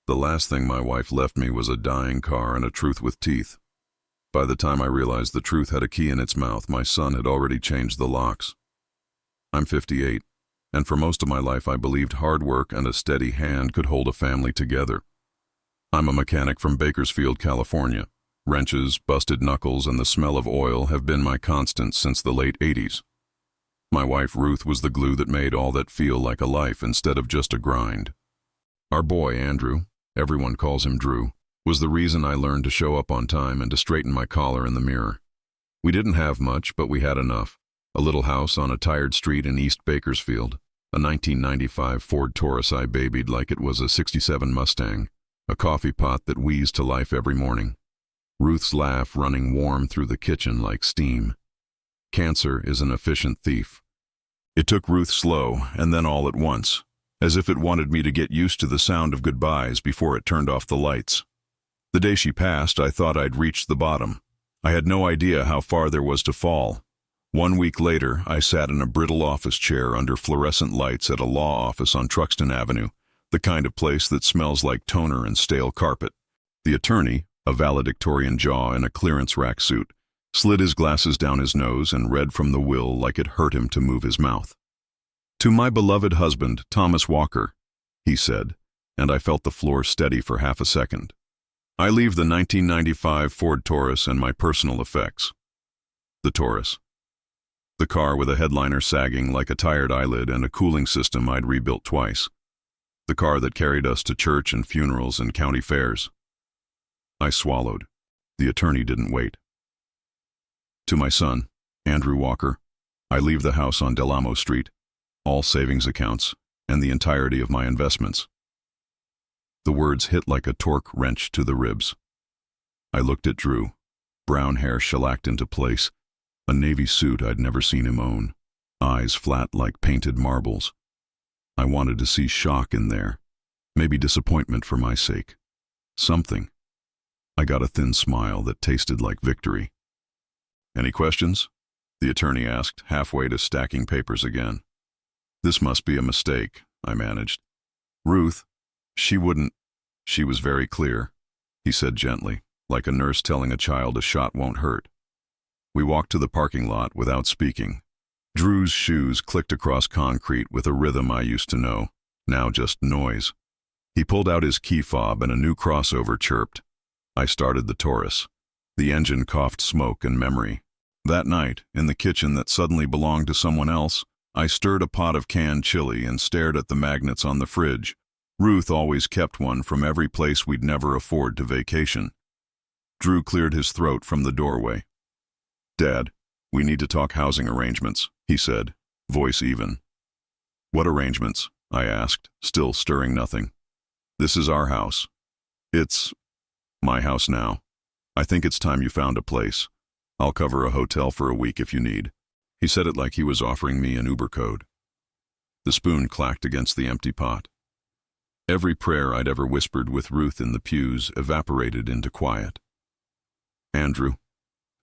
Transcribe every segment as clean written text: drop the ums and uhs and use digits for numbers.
The last thing my wife left me was a dying car and a truth with teeth. By the time I realized the truth had a key in its mouth, my son had already changed the locks. I'm 58, and for most of my life I believed hard work and a steady hand could hold a family together. I'm a mechanic from Bakersfield, California. Wrenches, busted knuckles, and the smell of oil have been my constant since the late 80s. My wife Ruth was the glue that made all that feel like a life instead of just a grind. Our boy, Andrew, everyone calls him Drew, was the reason I learned to show up on time and to straighten my collar in the mirror. We didn't have much, but we had enough. A little house on a tired street in East Bakersfield, a 1995 Ford Taurus I babied like it was a '67 Mustang, a coffee pot that wheezed to life every morning. Ruth's laugh running warm through the kitchen like steam. Cancer is an efficient thief. It took Ruth slow, and then all at once, as if it wanted me to get used to the sound of goodbyes before it turned off the lights. The day she passed, I thought I'd reached the bottom. I had no idea how far there was to fall. 1 week later, I sat in a brittle office chair under fluorescent lights at a law office on Truxton Avenue, the kind of place that smells like toner and stale carpet. The attorney, a valedictorian jaw in a clearance rack suit, slid his glasses down his nose and read from the will like it hurt him to move his mouth. "To my beloved husband, Thomas Walker," he said, and I felt the floor steady for half a second. "I leave the 1995 Ford Taurus and my personal effects." The Taurus. The car with a headliner sagging like a tired eyelid and a cooling system I'd rebuilt twice. The car that carried us to church and funerals and county fairs. I swallowed. The attorney didn't wait. "To my son, Andrew Walker, I leave the house on Delamo Street, all savings accounts, and the entirety of my investments." The words hit like a torque wrench to the ribs. I looked at Drew, brown hair shellacked into place, a navy suit I'd never seen him own, eyes flat like painted marbles. I wanted to see shock in there, maybe disappointment for my sake. Something. I got a thin smile that tasted like victory. "Any questions?" the attorney asked, halfway to stacking papers again. "This must be a mistake," I managed. "Ruth, she wouldn't." "She was very clear," he said gently, like a nurse telling a child a shot won't hurt. We walked to the parking lot without speaking. Drew's shoes clicked across concrete with a rhythm I used to know, now just noise. He pulled out his key fob and a new crossover chirped. I started the Taurus. The engine coughed smoke and memory. That night, in the kitchen that suddenly belonged to someone else, I stirred a pot of canned chili and stared at the magnets on the fridge. Ruth always kept one from every place we'd never afford to vacation. Drew cleared his throat from the doorway. "Dad, we need to talk housing arrangements," he said, voice even. "What arrangements?" I asked, still stirring nothing. "This is our house. It's my house now. I think it's time you found a place. I'll cover a hotel for a week if you need." He said it like he was offering me an Uber code. The spoon clacked against the empty pot. Every prayer I'd ever whispered with Ruth in the pews evaporated into quiet. "Andrew,"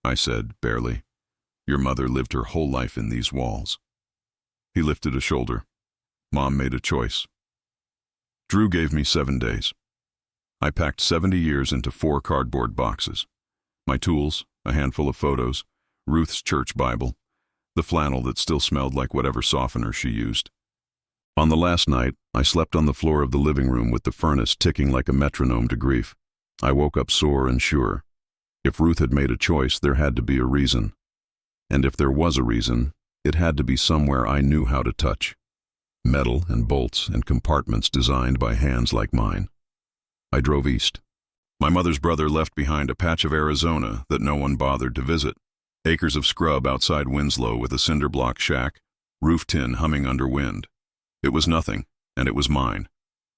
I said, barely, "your mother lived her whole life in these walls." He lifted a shoulder. "Mom made a choice." Drew gave me 7 days. I packed 70 years into 4 cardboard boxes. My tools, a handful of photos, Ruth's church Bible, the flannel that still smelled like whatever softener she used. On the last night, I slept on the floor of the living room with the furnace ticking like a metronome to grief. I woke up sore and sure. If Ruth had made a choice, there had to be a reason. And if there was a reason, it had to be somewhere I knew how to touch. Metal and bolts and compartments designed by hands like mine. I drove east. My mother's brother left behind a patch of Arizona that no one bothered to visit. Acres of scrub outside Winslow with a cinder block shack, roof tin humming under wind. It was nothing, and it was mine.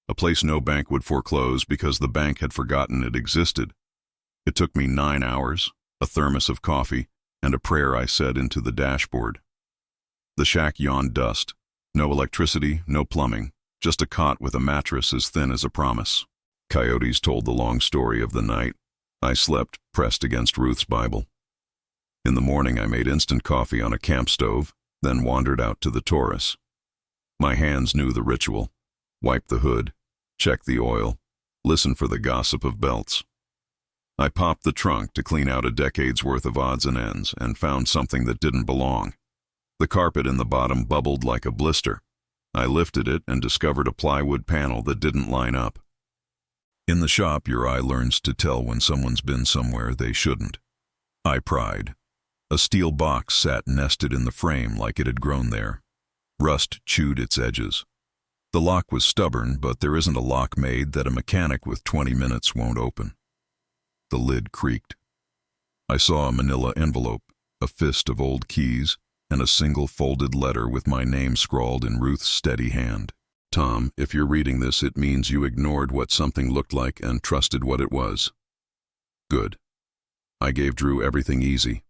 A place no bank would foreclose because the bank had forgotten it existed. It took me 9 hours, a thermos of coffee, and a prayer I said into the dashboard. The shack yawned dust. No electricity, no plumbing, just a cot with a mattress as thin as a promise. Coyotes told the long story of the night. I slept pressed against Ruth's Bible. In the morning I made instant coffee on a camp stove, then wandered out to the Taurus. My hands knew the ritual. Wipe the hood, check the oil, Listen for the gossip of belts. I popped the trunk to clean out a decade's worth of odds and ends and found something that didn't belong. The carpet in the bottom bubbled like a blister. I lifted it and discovered a plywood panel that didn't line up. In the shop, your eye learns to tell when someone's been somewhere they shouldn't. I pried. A steel box sat nested in the frame like it had grown there. Rust chewed its edges. The lock was stubborn, but there isn't a lock made that a mechanic with 20 minutes won't open. The lid creaked. I saw a manila envelope, a fist of old keys, and a single folded letter with my name scrawled in Ruth's steady hand. Tom, if you're reading this, it means you ignored what something looked like and trusted what it was. Good. I gave Drew everything easy.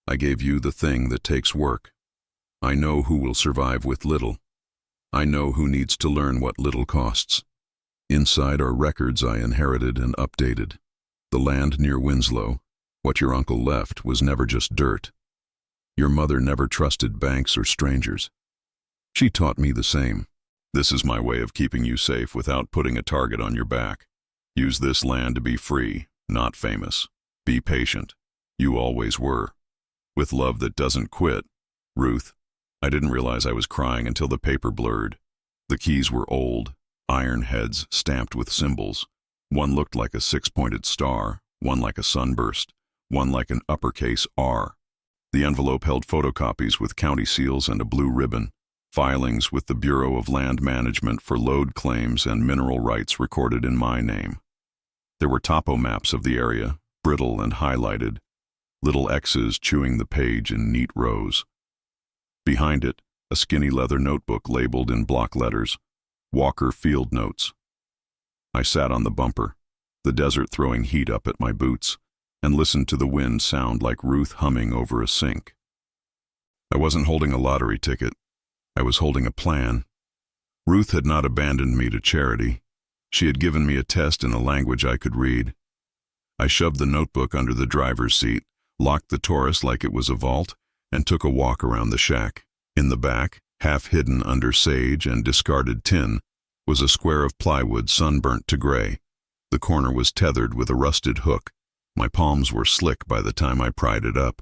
I gave you the thing that takes work. I know who will survive with little. I know who needs to learn what little costs. Inside are records I inherited and updated. The land near Winslow, what your uncle left, was never just dirt. Your mother never trusted banks or strangers. She taught me the same. This is my way of keeping you safe without putting a target on your back. Use this land to be free, not famous. Be patient. You always were. With love that doesn't quit, Ruth. I didn't realize I was crying until the paper blurred. The keys were old, iron heads stamped with symbols. One looked like a six-pointed star, one like a sunburst, one like an uppercase R. The envelope held photocopies with county seals and a blue ribbon, filings with the Bureau of Land Management for load claims and mineral rights recorded in my name. There were topo maps of the area, brittle and highlighted, little X's chewing the page in neat rows. Behind it, a skinny leather notebook labeled in block letters, Walker Field Notes. I sat on the bumper, the desert throwing heat up at my boots, and listened to the wind sound like Ruth humming over a sink. I wasn't holding a lottery ticket. I was holding a plan. Ruth had not abandoned me to charity. She had given me a test in a language I could read. I shoved the notebook under the driver's seat, locked the Taurus like it was a vault, and took a walk around the shack. In the back, half hidden under sage and discarded tin, was a square of plywood sunburnt to gray. The corner was tethered with a rusted hook. My palms were slick by the time I pried it up.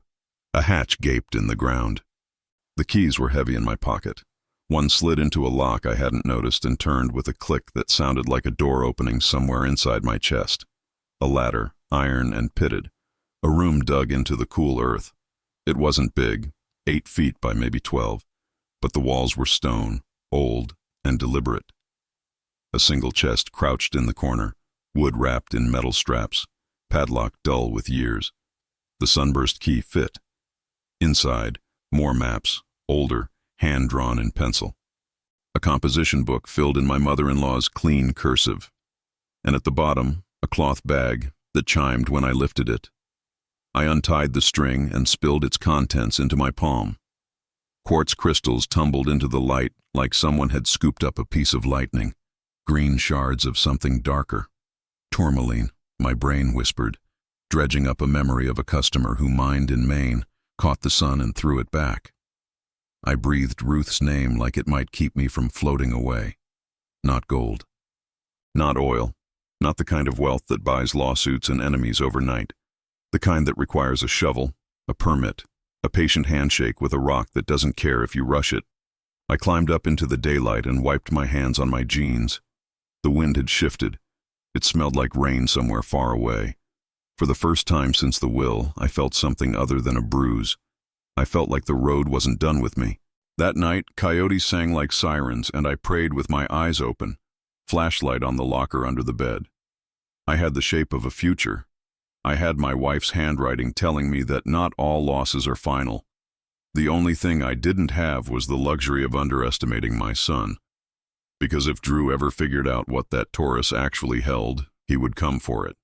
A hatch gaped in the ground. The keys were heavy in my pocket. One slid into a lock I hadn't noticed and turned with a click that sounded like a door opening somewhere inside my chest. A ladder, iron and pitted. A room dug into the cool earth. It wasn't big, 8 feet by maybe 12, but the walls were stone, old and deliberate. A single chest crouched in the corner, wood wrapped in metal straps, padlock dull with years. The sunburst key fit. Inside, more maps, older, hand-drawn in pencil. A composition book filled in my mother-in-law's clean cursive. And at the bottom, a cloth bag that chimed when I lifted it. I untied the string and spilled its contents into my palm. Quartz crystals tumbled into the light like someone had scooped up a piece of lightning. Green shards of something darker. Tourmaline, my brain whispered, dredging up a memory of a customer who mined in Maine, caught the sun and threw it back. I breathed Ruth's name like it might keep me from floating away. Not gold. Not oil. Not the kind of wealth that buys lawsuits and enemies overnight. The kind that requires a shovel, a permit, a patient handshake with a rock that doesn't care if you rush it. I climbed up into the daylight and wiped my hands on my jeans. The wind had shifted. It smelled like rain somewhere far away. For the first time since the will, I felt something other than a bruise. I felt like the road wasn't done with me. That night, coyotes sang like sirens, and I prayed with my eyes open, flashlight on the locker under the bed. I had the shape of a future. I had my wife's handwriting telling me that not all losses are final. The only thing I didn't have was the luxury of underestimating my son. Because if Drew ever figured out what that Taurus actually held, he would come for it.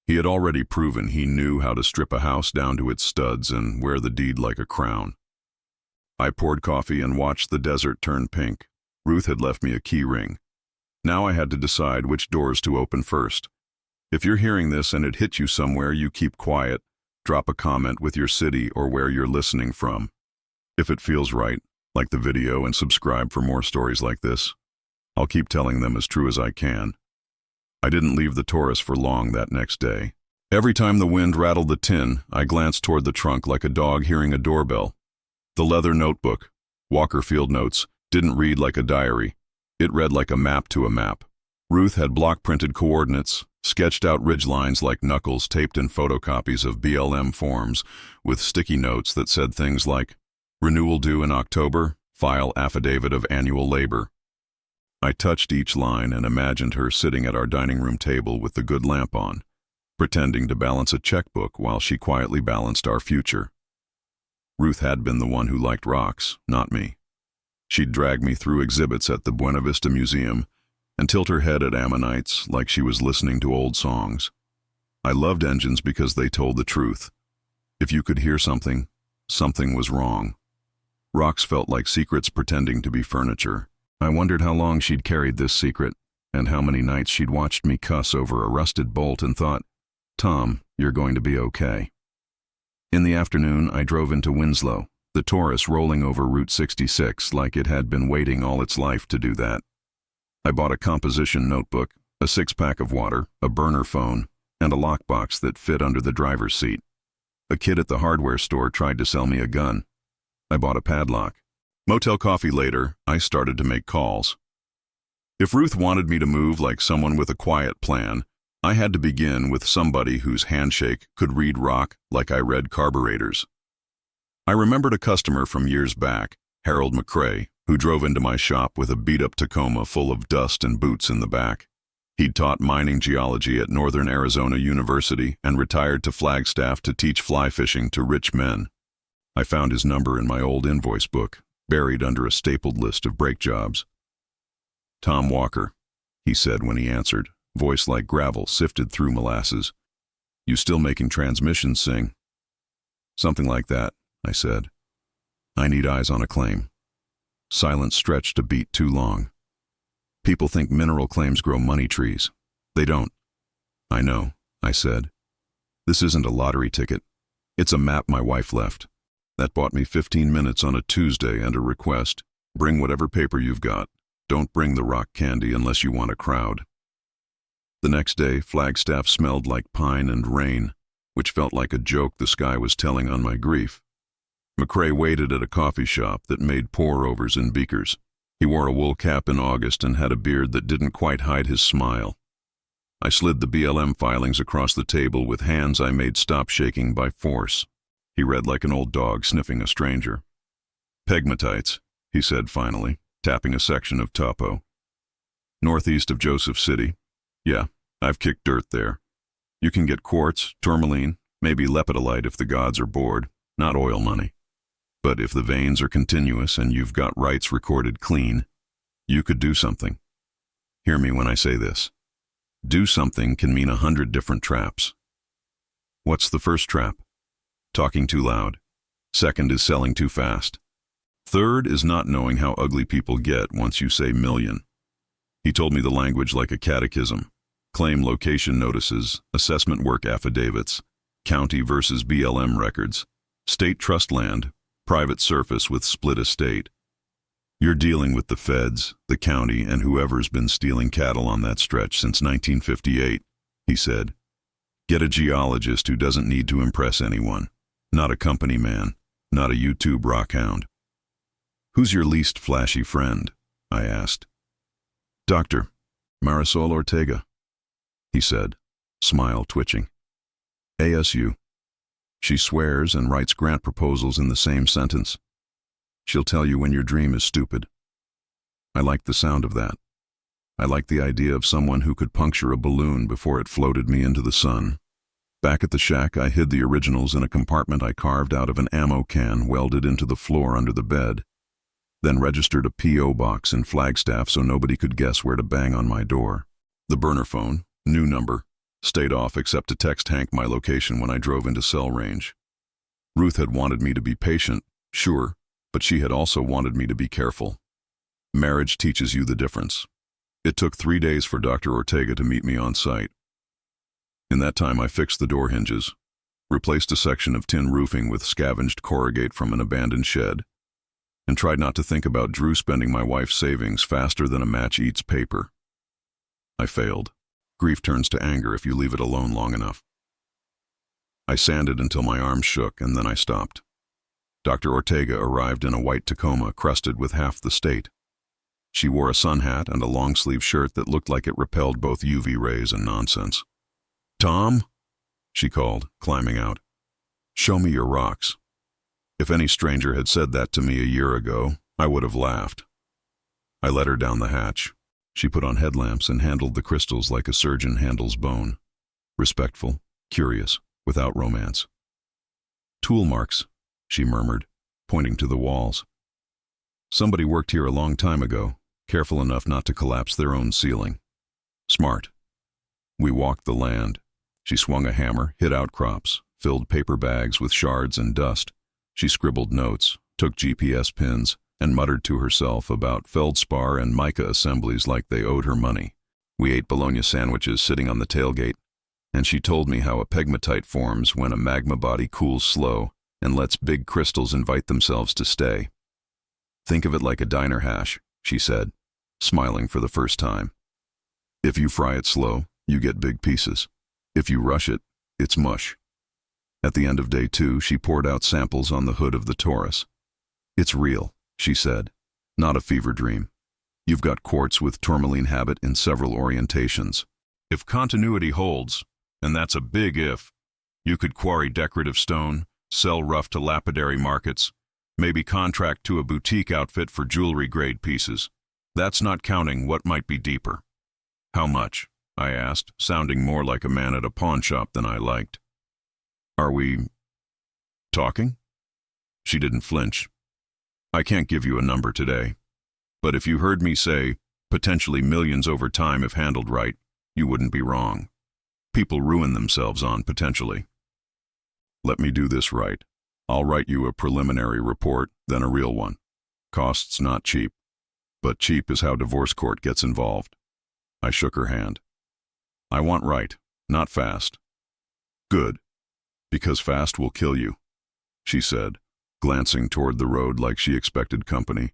He had already proven he knew how to strip a house down to its studs and wear the deed like a crown. I poured coffee and watched the desert turn pink. Ruth had left me a key ring. Now I had to decide which doors to open first. If you're hearing this and it hits you somewhere, you keep quiet. Drop a comment with your city or where you're listening from. If it feels right, like the video and subscribe for more stories like this. I'll keep telling them as true as I can. I didn't leave the Taurus for long that next day. Every time the wind rattled the tin, I glanced toward the trunk like a dog hearing a doorbell. The leather notebook, Walker Field Notes, didn't read like a diary. It read like a map to a map. Ruth had block-printed coordinates, sketched out ridgelines like knuckles taped in photocopies of BLM forms, with sticky notes that said things like, renewal due in October, file affidavit of annual labor. I touched each line and imagined her sitting at our dining room table with the good lamp on, pretending to balance a checkbook while she quietly balanced our future. Ruth had been the one who liked rocks, not me. She'd drag me through exhibits at the Buena Vista Museum and tilt her head at ammonites like she was listening to old songs. I loved engines because they told the truth. If you could hear something, something was wrong. Rocks felt like secrets pretending to be furniture. I wondered how long she'd carried this secret, and how many nights she'd watched me cuss over a rusted bolt and thought, Tom, you're going to be okay. In the afternoon, I drove into Winslow, the Taurus rolling over Route 66 like it had been waiting all its life to do that. I bought a composition notebook, a six-pack of water, a burner phone, and a lockbox that fit under the driver's seat. A kid at the hardware store tried to sell me a gun. I bought a padlock. Motel coffee later, I started to make calls. If Ruth wanted me to move like someone with a quiet plan, I had to begin with somebody whose handshake could read rock like I read carburetors. I remembered a customer from years back, Harold McCrae, who drove into my shop with a beat-up Tacoma full of dust and boots in the back. He'd taught mining geology at Northern Arizona University and retired to Flagstaff to teach fly fishing to rich men. I found his number in my old invoice book, buried under a stapled list of brake jobs. Tom Walker, he said when he answered, voice like gravel sifted through molasses. You still making transmissions sing? Something like that, I said. I need eyes on a claim. Silence stretched a beat too long. People think mineral claims grow money trees. They don't. I know, I said. This isn't a lottery ticket. It's a map my wife left. That bought me 15 minutes on a Tuesday and a request. Bring whatever paper you've got. Don't bring the rock candy unless you want a crowd. The next day, Flagstaff smelled like pine and rain, which felt like a joke the sky was telling on my grief. McCrae waited at a coffee shop that made pour-overs in beakers. He wore a wool cap in August and had a beard that didn't quite hide his smile. I slid the BLM filings across the table with hands I made stop shaking by force. He read like an old dog sniffing a stranger. Pegmatites, he said finally, tapping a section of topo. Northeast of Joseph City. Yeah, I've kicked dirt there. You can get quartz, tourmaline, maybe lepidolite if the gods are bored, not oil money. But if the veins are continuous and you've got rights recorded clean, you could do something. Hear me when I say this. Do something can mean 100 different traps. What's the first trap? Talking too loud. Second is selling too fast. Third is not knowing how ugly people get once you say million. He told me the language like a catechism. Claim location notices, assessment work affidavits, county versus BLM records, state trust land, private surface with split estate. You're dealing with the feds, the county, and whoever's been stealing cattle on that stretch since 1958, he said. Get a geologist who doesn't need to impress anyone. Not a company man, not a YouTube rockhound. Who's your least flashy friend? I asked. Dr. Marisol Ortega, he said, smile twitching. ASU. She swears and writes grant proposals in the same sentence. She'll tell you when your dream is stupid. I liked the sound of that. I liked the idea of someone who could puncture a balloon before it floated me into the sun. Back at the shack, I hid the originals in a compartment I carved out of an ammo can welded into the floor under the bed, then registered a P.O. box in Flagstaff so nobody could guess where to bang on my door. The burner phone, new number, stayed off except to text Hank my location when I drove into cell range. Ruth had wanted me to be patient, sure, but she had also wanted me to be careful. Marriage teaches you the difference. It took 3 days for Dr. Ortega to meet me on site. In that time, I fixed the door hinges, replaced a section of tin roofing with scavenged corrugate from an abandoned shed, and tried not to think about Drew spending my wife's savings faster than a match eats paper. I failed. Grief turns to anger if you leave it alone long enough. I sanded until my arms shook, and then I stopped. Dr. Ortega arrived in a white Tacoma crusted with half the state. She wore a sun hat and a long-sleeve shirt that looked like it repelled both UV rays and nonsense. "Tom," she called, climbing out. "Show me your rocks." If any stranger had said that to me a year ago, I would have laughed. I led her down the hatch. She put on headlamps and handled the crystals like a surgeon handles bone. Respectful, curious, without romance. "Tool marks," she murmured, pointing to the walls. "Somebody worked here a long time ago, careful enough not to collapse their own ceiling. Smart." We walked the land. She swung a hammer, hit outcrops, filled paper bags with shards and dust. She scribbled notes, took GPS pins, and muttered to herself about feldspar and mica assemblies like they owed her money. We ate bologna sandwiches sitting on the tailgate, and she told me how a pegmatite forms when a magma body cools slow and lets big crystals invite themselves to stay. "Think of it like a diner hash," she said, smiling for the first time. "If you fry it slow, you get big pieces. If you rush it, it's mush." At the end of day 2, she poured out samples on the hood of the Taurus. "It's real," she said, "not a fever dream. You've got quartz with tourmaline habit in several orientations. If continuity holds, and that's a big if, you could quarry decorative stone, sell rough to lapidary markets, maybe contract to a boutique outfit for jewelry-grade pieces. That's not counting what might be deeper." "How much?" I asked, sounding more like a man at a pawn shop than I liked. "Are we talking?" She didn't flinch. "I can't give you a number today, but if you heard me say potentially millions over time if handled right, you wouldn't be wrong. People ruin themselves on potentially. Let me do this right. I'll write you a preliminary report, then a real one. Costs not cheap, but cheap is how divorce court gets involved." I shook her hand. "I want right, not fast." "Good, because fast will kill you," she said, glancing toward the road like she expected company.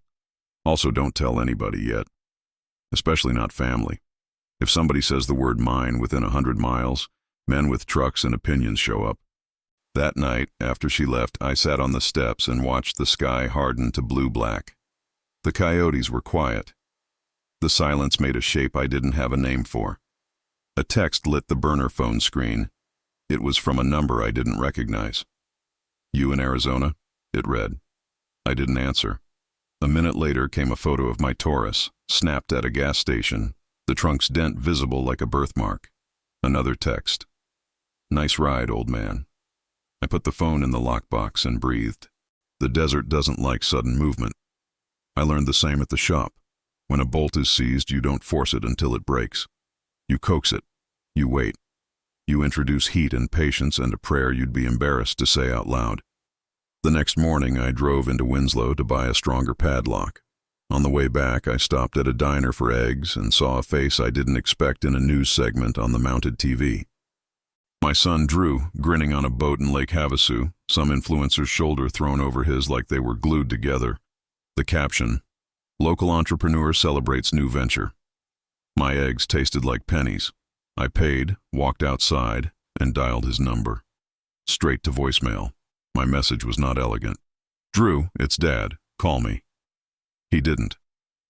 "Also, don't tell anybody yet, especially not family. If somebody says the word mine within 100 miles, men with trucks and opinions show up." That night, after she left, I sat on the steps and watched the sky harden to blue-black. The coyotes were quiet. The silence made a shape I didn't have a name for. A text lit the burner phone screen. It was from a number I didn't recognize. "You in Arizona?" it read. I didn't answer. A minute later came a photo of my Taurus, snapped at a gas station, the trunk's dent visible like a birthmark. Another text. "Nice ride, old man." I put the phone in the lockbox and breathed. The desert doesn't like sudden movement. I learned the same at the shop. When a bolt is seized, you don't force it until it breaks. You coax it. You wait. You introduce heat and patience and a prayer you'd be embarrassed to say out loud. The next morning, I drove into Winslow to buy a stronger padlock. On the way back, I stopped at a diner for eggs and saw a face I didn't expect in a news segment on the mounted TV. My son Drew, grinning on a boat in Lake Havasu, some influencer's shoulder thrown over his like they were glued together. The caption, "Local entrepreneur celebrates new venture." My eggs tasted like pennies. I paid, walked outside, and dialed his number. Straight to voicemail. My message was not elegant. "Drew, it's Dad. Call me." He didn't.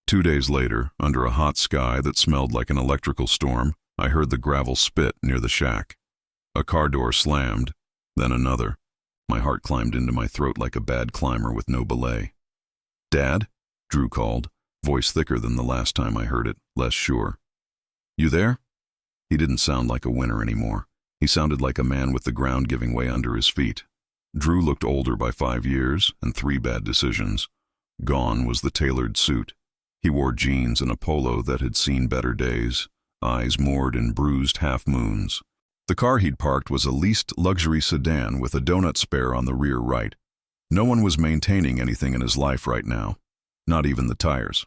2 days later, under a hot sky that smelled like an electrical storm, I heard the gravel spit near the shack. A car door slammed, then another. My heart climbed into my throat like a bad climber with no belay. "Dad?" Drew called, voice thicker than the last time I heard it, less sure. "You there?" He didn't sound like a winner anymore. He sounded like a man with the ground giving way under his feet. Drew looked older by 5 years and 3 bad decisions. Gone was the tailored suit. He wore jeans and a polo that had seen better days, eyes moored in bruised half-moons. The car he'd parked was a leased luxury sedan with a donut spare on the rear right. No one was maintaining anything in his life right now, not even the tires.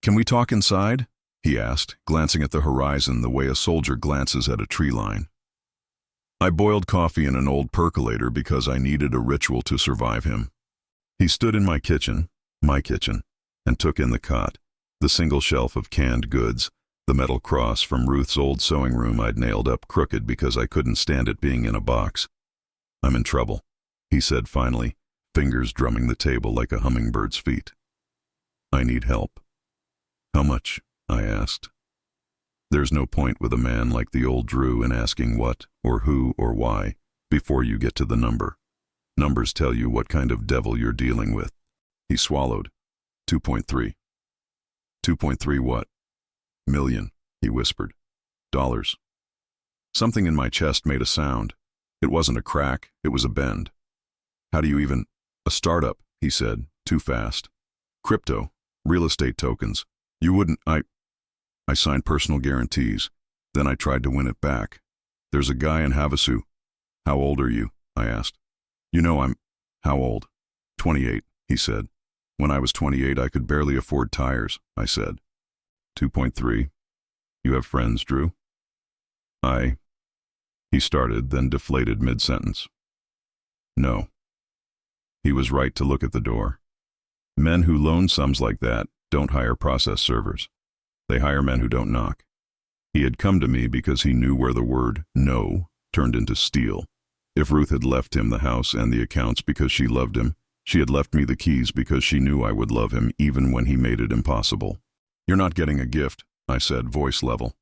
"Can we talk inside?" he asked, glancing at the horizon the way a soldier glances at a tree line. I boiled coffee in an old percolator because I needed a ritual to survive him. He stood in my kitchen, and took in the cot, the single shelf of canned goods, The metal cross from Ruth's old sewing room I'd nailed up crooked because I couldn't stand it being in a box. "I'm in trouble," he said finally, fingers drumming the table like a hummingbird's feet. "I need help." "How much?" I asked. There's no point with a man like the old Drew in asking what, or who, or why, before you get to the number. Numbers tell you what kind of devil you're dealing with. He swallowed. 2.3. 2.3 what? Million, he whispered. Dollars. Something in my chest made a sound. It wasn't a crack, it was a bend. "How do you even—" "A startup," he said, too fast. "Crypto, real estate tokens. You wouldn't—" I signed personal guarantees. Then I tried to win it back. "There's a guy in Havasu." "How old are you?" I asked. "You know I'm—" "How old?" 28, he said. "When I was 28, I could barely afford tires," I said. 2.3. "You have friends, Drew?" He started, then deflated mid-sentence. "No." He was right to look at the door. Men who loan sums like that don't hire process servers. They hire men who don't knock. He had come to me because he knew where the word "no" turned into steel. If Ruth had left him the house and the accounts because she loved him, she had left me the keys because she knew I would love him even when he made it impossible. "You're not getting a gift," I said, voice level.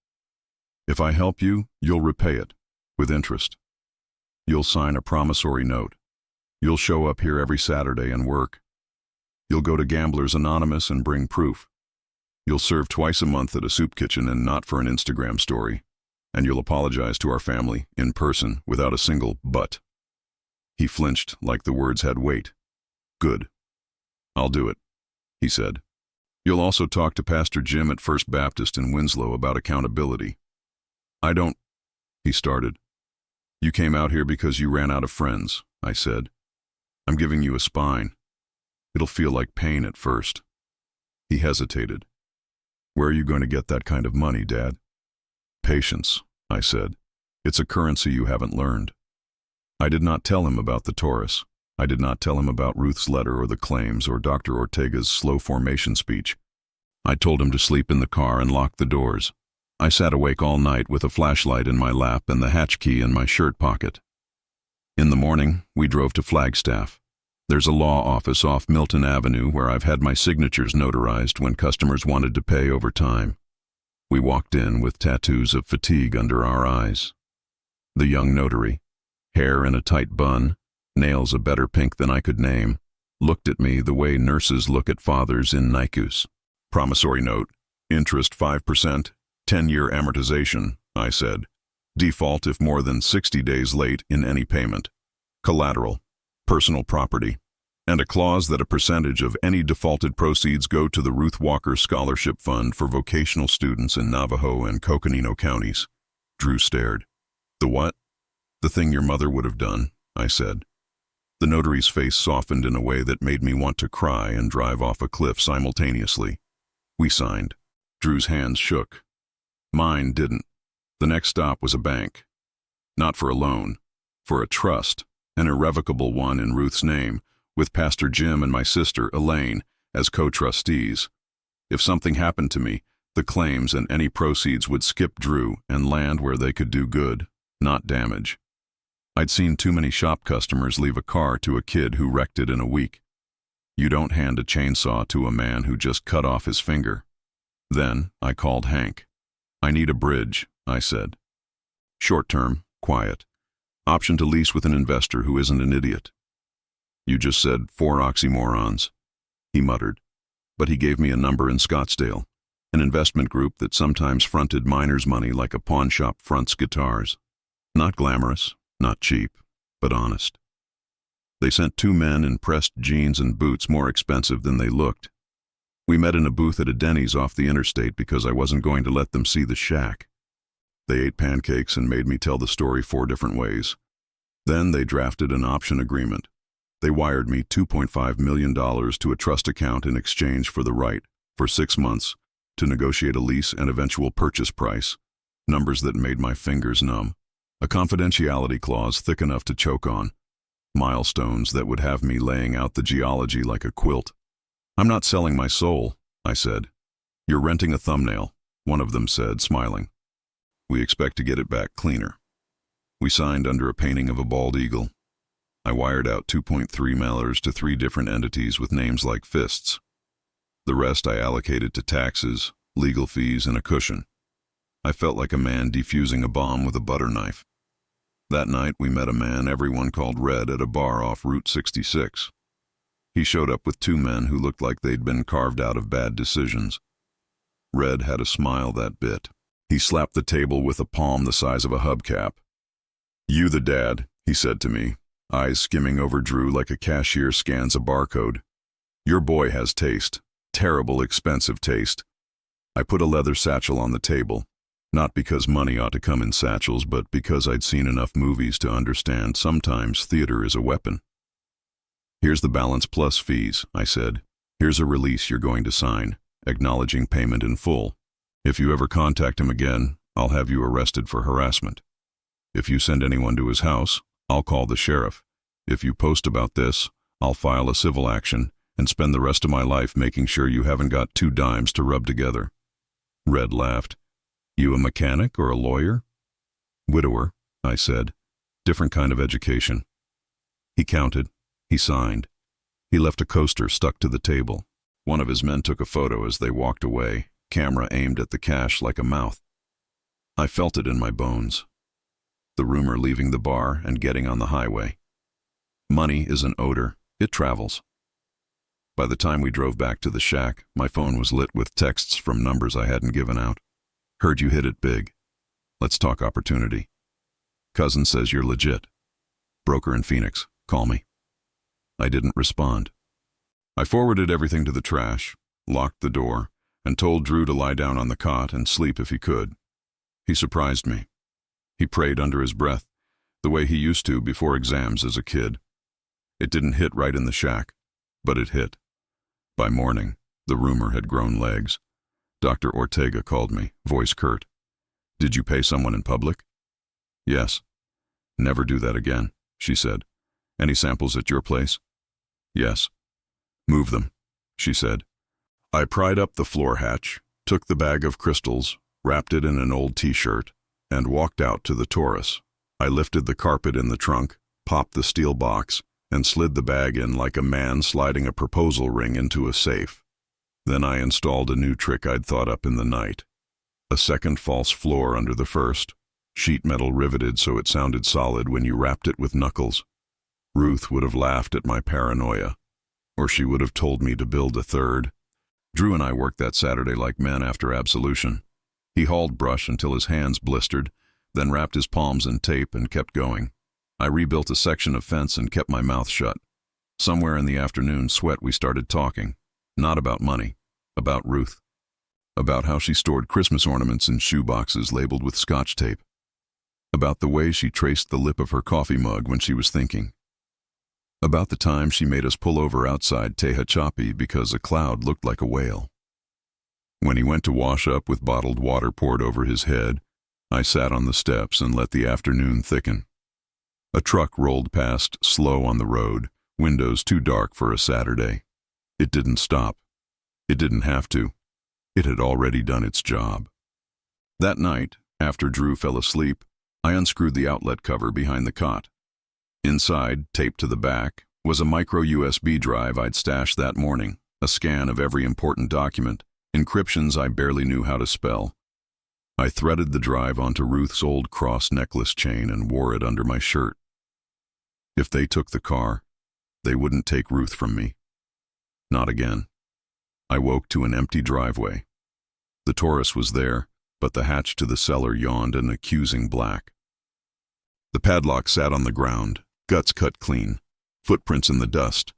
"If I help you, you'll repay it, with interest. You'll sign a promissory note. You'll show up here every Saturday and work. You'll go to Gamblers Anonymous and bring proof. You'll serve twice a month at a soup kitchen and not for an Instagram story. And you'll apologize to our family, in person, without a single but." He flinched like the words had weight. "Good. I'll do it," he said. "You'll also talk to Pastor Jim at First Baptist in Winslow about accountability." "I don't—" he started. "You came out here because you ran out of friends," I said. "I'm giving you a spine. It'll feel like pain at first." He hesitated. "Where are you going to get that kind of money, Dad?" "Patience," I said. "It's a currency you haven't learned." I did not tell him about the Taurus. I did not tell him about Ruth's letter or the claims or Dr. Ortega's slow formation speech. I told him to sleep in the car and lock the doors. I sat awake all night with a flashlight in my lap and the hatch key in my shirt pocket. In the morning, we drove to Flagstaff. There's a law office off Milton Avenue where I've had my signatures notarized when customers wanted to pay over time. We walked in with tattoos of fatigue under our eyes. The young notary, hair in a tight bun, nails a better pink than I could name, looked at me the way nurses look at fathers in NICUs. "Promissory note, interest 5%, 10-year amortization," I said. "Default if more than 60 days late in any payment. Collateral, personal property, and a clause that a percentage of any defaulted proceeds go to the Ruth Walker Scholarship Fund for vocational students in Navajo and Coconino counties." Drew stared. "The what?" "The thing your mother would have done," I said. The notary's face softened in a way that made me want to cry and drive off a cliff simultaneously. We signed. Drew's hands shook. Mine didn't. The next stop was a bank. Not for a loan, for a trust, an irrevocable one in Ruth's name, with Pastor Jim and my sister, Elaine, as co-trustees. If something happened to me, the claims and any proceeds would skip Drew and land where they could do good, not damage. I'd seen too many shop customers leave a car to a kid who wrecked it in a week. You don't hand a chainsaw to a man who just cut off his finger. Then I called Hank. "I need a bridge," I said. "Short term, quiet. Option to lease with an investor who isn't an idiot." "You just said 4 oxymorons," he muttered. But he gave me a number in Scottsdale, an investment group that sometimes fronted miners' money like a pawn shop fronts guitars. Not glamorous, not cheap, but honest. They sent 2 men in pressed jeans and boots more expensive than they looked. We met in a booth at a Denny's off the interstate because I wasn't going to let them see the shack. They ate pancakes and made me tell the story 4 different ways. Then they drafted an option agreement. They wired me $2.5 million to a trust account in exchange for the right, for 6 months, to negotiate a lease and eventual purchase price, numbers that made my fingers numb. A confidentiality clause thick enough to choke on. Milestones that would have me laying out the geology like a quilt. "I'm not selling my soul," I said. "You're renting a thumbnail. one of them said, smiling. We expect to get it back cleaner. We signed under a painting of a bald eagle. I wired out 2.3 mailers to 3 different entities with names like fists. The rest I allocated to taxes, legal fees, and a cushion. I felt like a man defusing a bomb with a butter knife. That night we met a man everyone called Red at a bar off Route 66. He showed up with 2 men who looked like they'd been carved out of bad decisions. Red had a smile that bit. He slapped the table with a palm the size of a hubcap. "You the dad," he said to me, eyes skimming over Drew like a cashier scans a barcode. "Your boy has taste. Terrible, expensive taste." I put a leather satchel on the table, not because money ought to come in satchels, but because I'd seen enough movies to understand sometimes theater is a weapon. "Here's the balance plus fees," I said. "Here's a release you're going to sign, acknowledging payment in full. If you ever contact him again, I'll have you arrested for harassment. If you send anyone to his house, I'll call the sheriff. If you post about this, I'll file a civil action and spend the rest of my life making sure you haven't got 2 dimes to rub together." Red laughed. "You a mechanic or a lawyer?" "Widower," I said. "Different kind of education." He counted. He signed. He left a coaster stuck to the table. One of his men took a photo as they walked away, camera aimed at the cash like a mouth. I felt it in my bones. The rumor leaving the bar and getting on the highway. Money is an odor. It travels. By the time we drove back to the shack, my phone was lit with texts from numbers I hadn't given out. "Heard you hit it big. Let's talk opportunity. Cousin says you're legit. Broker in Phoenix. Call me." I didn't respond. I forwarded everything to the trash, locked the door, and told Drew to lie down on the cot and sleep if he could. He surprised me. He prayed under his breath, the way he used to before exams as a kid. It didn't hit right in the shack, but it hit. By morning, the rumor had grown legs. Dr. Ortega called me, voice curt. "Did you pay someone in public?" "Yes." "Never do that again," she said. "Any samples at your place?" "Yes." "Move them," she said. I pried up the floor hatch, took the bag of crystals, wrapped it in an old t-shirt, and walked out to the Taurus. I lifted the carpet in the trunk, popped the steel box, and slid the bag in like a man sliding a proposal ring into a safe. Then I installed a new trick I'd thought up in the night. A second false floor under the first, sheet metal riveted so it sounded solid when you rapped it with knuckles. Ruth would have laughed at my paranoia, or she would have told me to build a third. Drew and I worked that Saturday like men after absolution. He hauled brush until his hands blistered, then wrapped his palms in tape and kept going. I rebuilt a section of fence and kept my mouth shut. Somewhere in the afternoon sweat we started talking, not about money, about Ruth. About how she stored Christmas ornaments in shoe boxes labeled with Scotch tape. About the way she traced the lip of her coffee mug when she was thinking. About the time she made us pull over outside Tehachapi because a cloud looked like a whale. When he went to wash up with bottled water poured over his head, I sat on the steps and let the afternoon thicken. A truck rolled past, slow on the road, windows too dark for a Saturday. It didn't stop. It didn't have to. It had already done its job. That night, after Drew fell asleep, I unscrewed the outlet cover behind the cot. Inside, taped to the back, was a micro USB drive I'd stashed that morning, a scan of every important document, encryptions I barely knew how to spell. I threaded the drive onto Ruth's old cross necklace chain and wore it under my shirt. If they took the car, they wouldn't take Ruth from me. Not again. I woke to an empty driveway. The Taurus was there, but the hatch to the cellar yawned an accusing black. The padlock sat on the ground, guts cut clean, footprints in the dust,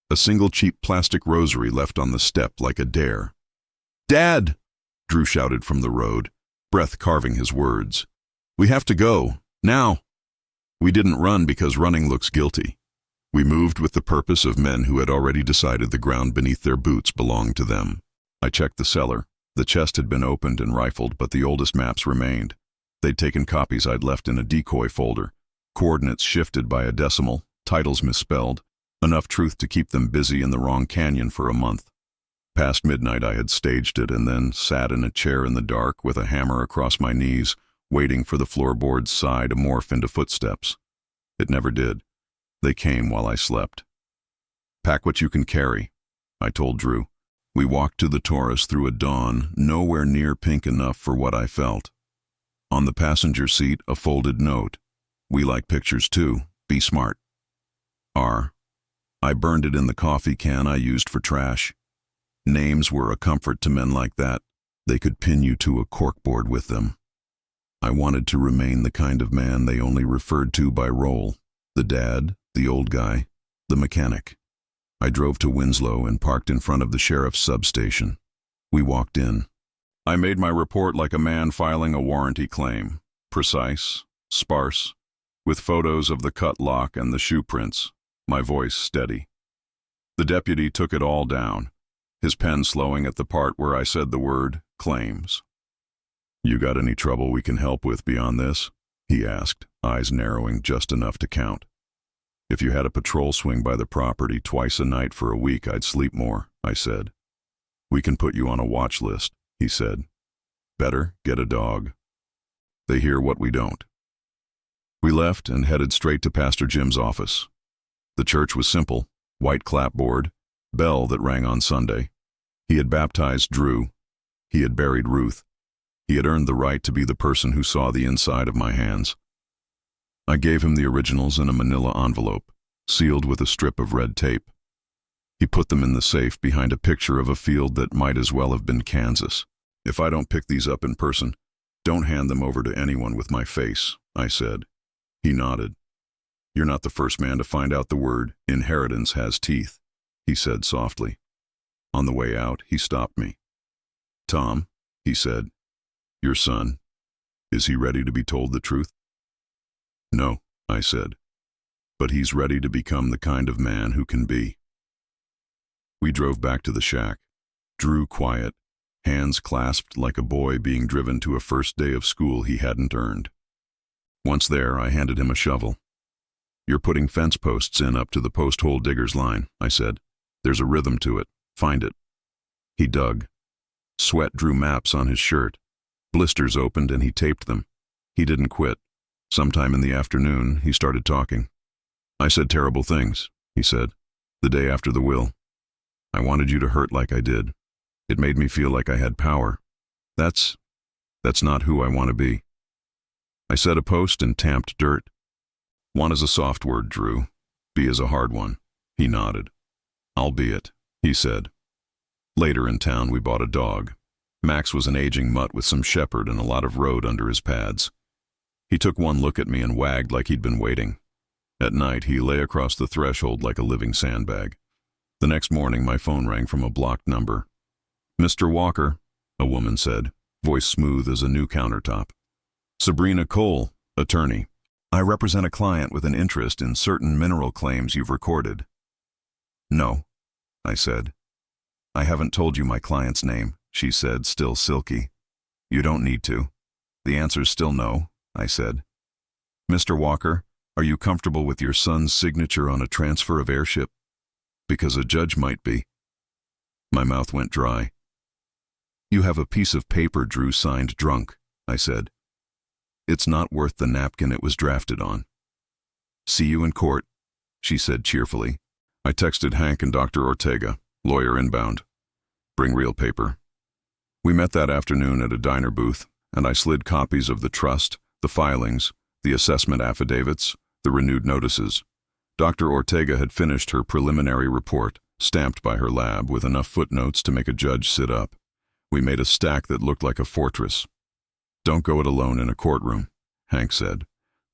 a single cheap plastic rosary left on the step like a dare. "Dad!" Drew shouted from the road, breath carving his words. "We have to go, now!" We didn't run because running looks guilty. We moved with the purpose of men who had already decided the ground beneath their boots belonged to them. I checked the cellar. The chest had been opened and rifled, but the oldest maps remained. They'd taken copies I'd left in a decoy folder. Coordinates shifted by a decimal, titles misspelled, enough truth to keep them busy in the wrong canyon for a month. Past midnight I had staged it and then sat in a chair in the dark with a hammer across my knees, waiting for the floorboard's sigh to morph into footsteps. It never did. They came while I slept. "Pack what you can carry," I told Drew. We walked to the Taurus through a dawn nowhere near pink enough for what I felt. On the passenger seat, a folded note. "We like pictures too. Be smart. R." I burned it in the coffee can I used for trash. Names were a comfort to men like that. They could pin you to a corkboard with them. I wanted to remain the kind of man they only referred to by role. The dad, the old guy, the mechanic. I drove to Winslow and parked in front of the sheriff's substation. We walked in. I made my report like a man filing a warranty claim. Precise, sparse, with photos of the cut lock and the shoe prints, my voice steady. The deputy took it all down, his pen slowing at the part where I said the word claims. "You got any trouble we can help with beyond this?" he asked, eyes narrowing just enough to count. "If you had a patrol swing by the property twice a night for a week, I'd sleep more," I said. "We can put you on a watch list," he said. "Better get a dog. They hear what we don't." We left and headed straight to Pastor Jim's office. The church was simple, white clapboard, bell that rang on Sunday. He had baptized Drew. He had buried Ruth. He had earned the right to be the person who saw the inside of my hands. I gave him the originals in a manila envelope, sealed with a strip of red tape. He put them in the safe behind a picture of a field that might as well have been Kansas. "If I don't pick these up in person, don't hand them over to anyone with my face," I said. He nodded. "You're not the first man to find out the word inheritance has teeth," he said softly. On the way out, he stopped me. "Tom," he said, "your son, is he ready to be told the truth?" "No," I said, "but he's ready to become the kind of man who can be." We drove back to the shack. Drew quiet, hands clasped like a boy being driven to a first day of school he hadn't earned. Once there, I handed him a shovel. "You're putting fence posts in up to the post hole digger's line," I said. "There's a rhythm to it. Find it." He dug. Sweat drew maps on his shirt. Blisters opened and he taped them. He didn't quit. Sometime in the afternoon, he started talking. "I said terrible things," he said, "the day after the will. I wanted you to hurt like I did. It made me feel like I had power. That's not who I want to be." I set a post and tamped dirt. "Want is a soft word, Drew. Be is a hard one." He nodded. "I'll be it," he said. Later in town, we bought a dog. Max was an aging mutt with some shepherd and a lot of road under his pads. He took one look at me and wagged like he'd been waiting. At night, he lay across the threshold like a living sandbag. The next morning, my phone rang from a blocked number. "Mr. Walker," a woman said, voice smooth as a new countertop. "Sabrina Cole, attorney. I represent a client with an interest in certain mineral claims you've recorded." "No," I said. "I haven't told you my client's name," she said, still silky. "You don't need to." "The answer's still no," I said. "Mr. Walker, are you comfortable with your son's signature on a transfer of heirship? Because a judge might be." My mouth went dry. "You have a piece of paper Drew signed drunk," I said. "It's not worth the napkin it was drafted on." "See you in court," she said cheerfully. I texted Hank and Dr. Ortega, lawyer inbound. "Bring real paper." We met that afternoon at a diner booth, and I slid copies of the trust, the filings, the assessment affidavits, the renewed notices. Dr. Ortega had finished her preliminary report, stamped by her lab with enough footnotes to make a judge sit up. We made a stack that looked like a fortress. "Don't go it alone in a courtroom," Hank said.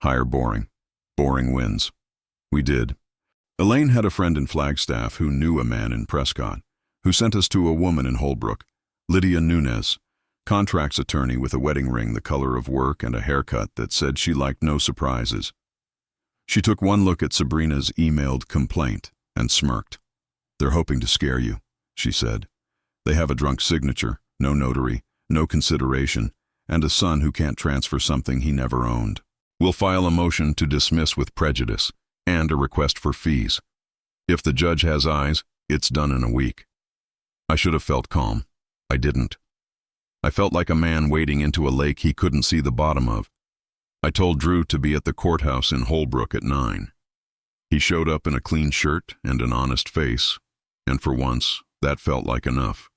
"Hire Boring. Boring wins." We did. Elaine had a friend in Flagstaff who knew a man in Prescott, who sent us to a woman in Holbrook, Lydia Nunez, contracts attorney with a wedding ring the color of work and a haircut that said she liked no surprises. She took one look at Sabrina's emailed complaint and smirked. "They're hoping to scare you," she said. "They have a drunk signature, no notary, no consideration, and a son who can't transfer something he never owned. We'll file a motion to dismiss with prejudice and a request for fees. If the judge has eyes, it's done in a week." I should have felt calm. I didn't. I felt like a man wading into a lake he couldn't see the bottom of. I told Drew to be at the courthouse in Holbrook at 9. He showed up in a clean shirt and an honest face, and for once, that felt like enough.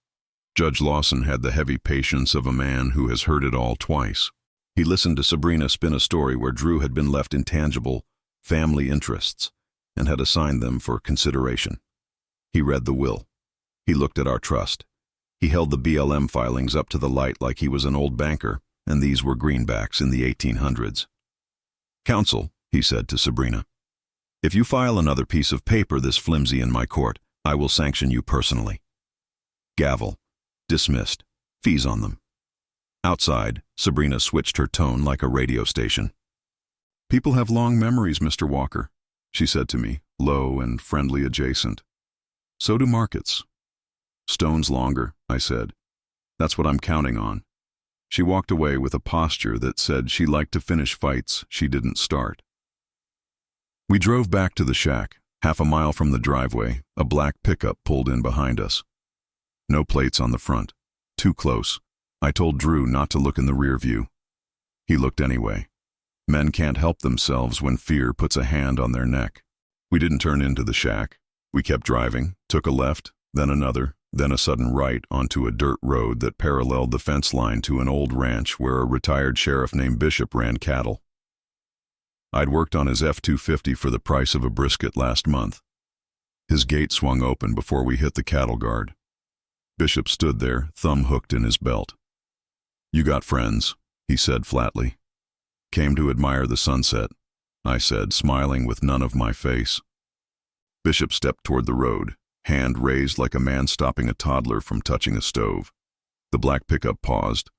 Judge Lawson had the heavy patience of a man who has heard it all twice. He listened to Sabrina spin a story where Drew had been left intangible family interests and had assigned them for consideration. He read the will. He looked at our trust. He held the BLM filings up to the light like he was an old banker, and these were greenbacks in the 1800s. "Counsel," he said to Sabrina, "if you file another piece of paper this flimsy in my court, I will sanction you personally." Gavel. Dismissed. Fees on them. Outside, Sabrina switched her tone like a radio station. "People have long memories, Mr. Walker," she said to me, low and friendly adjacent. "So do markets." "Stones longer," I said. "That's what I'm counting on." She walked away with a posture that said she liked to finish fights she didn't start. We drove back to the shack. Half a mile from the driveway, a black pickup pulled in behind us. No plates on the front. Too close. I told Drew not to look in the rear view. He looked anyway. Men can't help themselves when fear puts a hand on their neck. We didn't turn into the shack. We kept driving, took a left, then another, then a sudden right onto a dirt road that paralleled the fence line to an old ranch where a retired sheriff named Bishop ran cattle. I'd worked on his F-250 for the price of a brisket last month. His gate swung open before we hit the cattle guard. Bishop stood there, thumb hooked in his belt. "You got friends," he said flatly. "Came to admire the sunset," I said, smiling with none of my face. Bishop stepped toward the road, hand raised like a man stopping a toddler from touching a stove. The black pickup paused,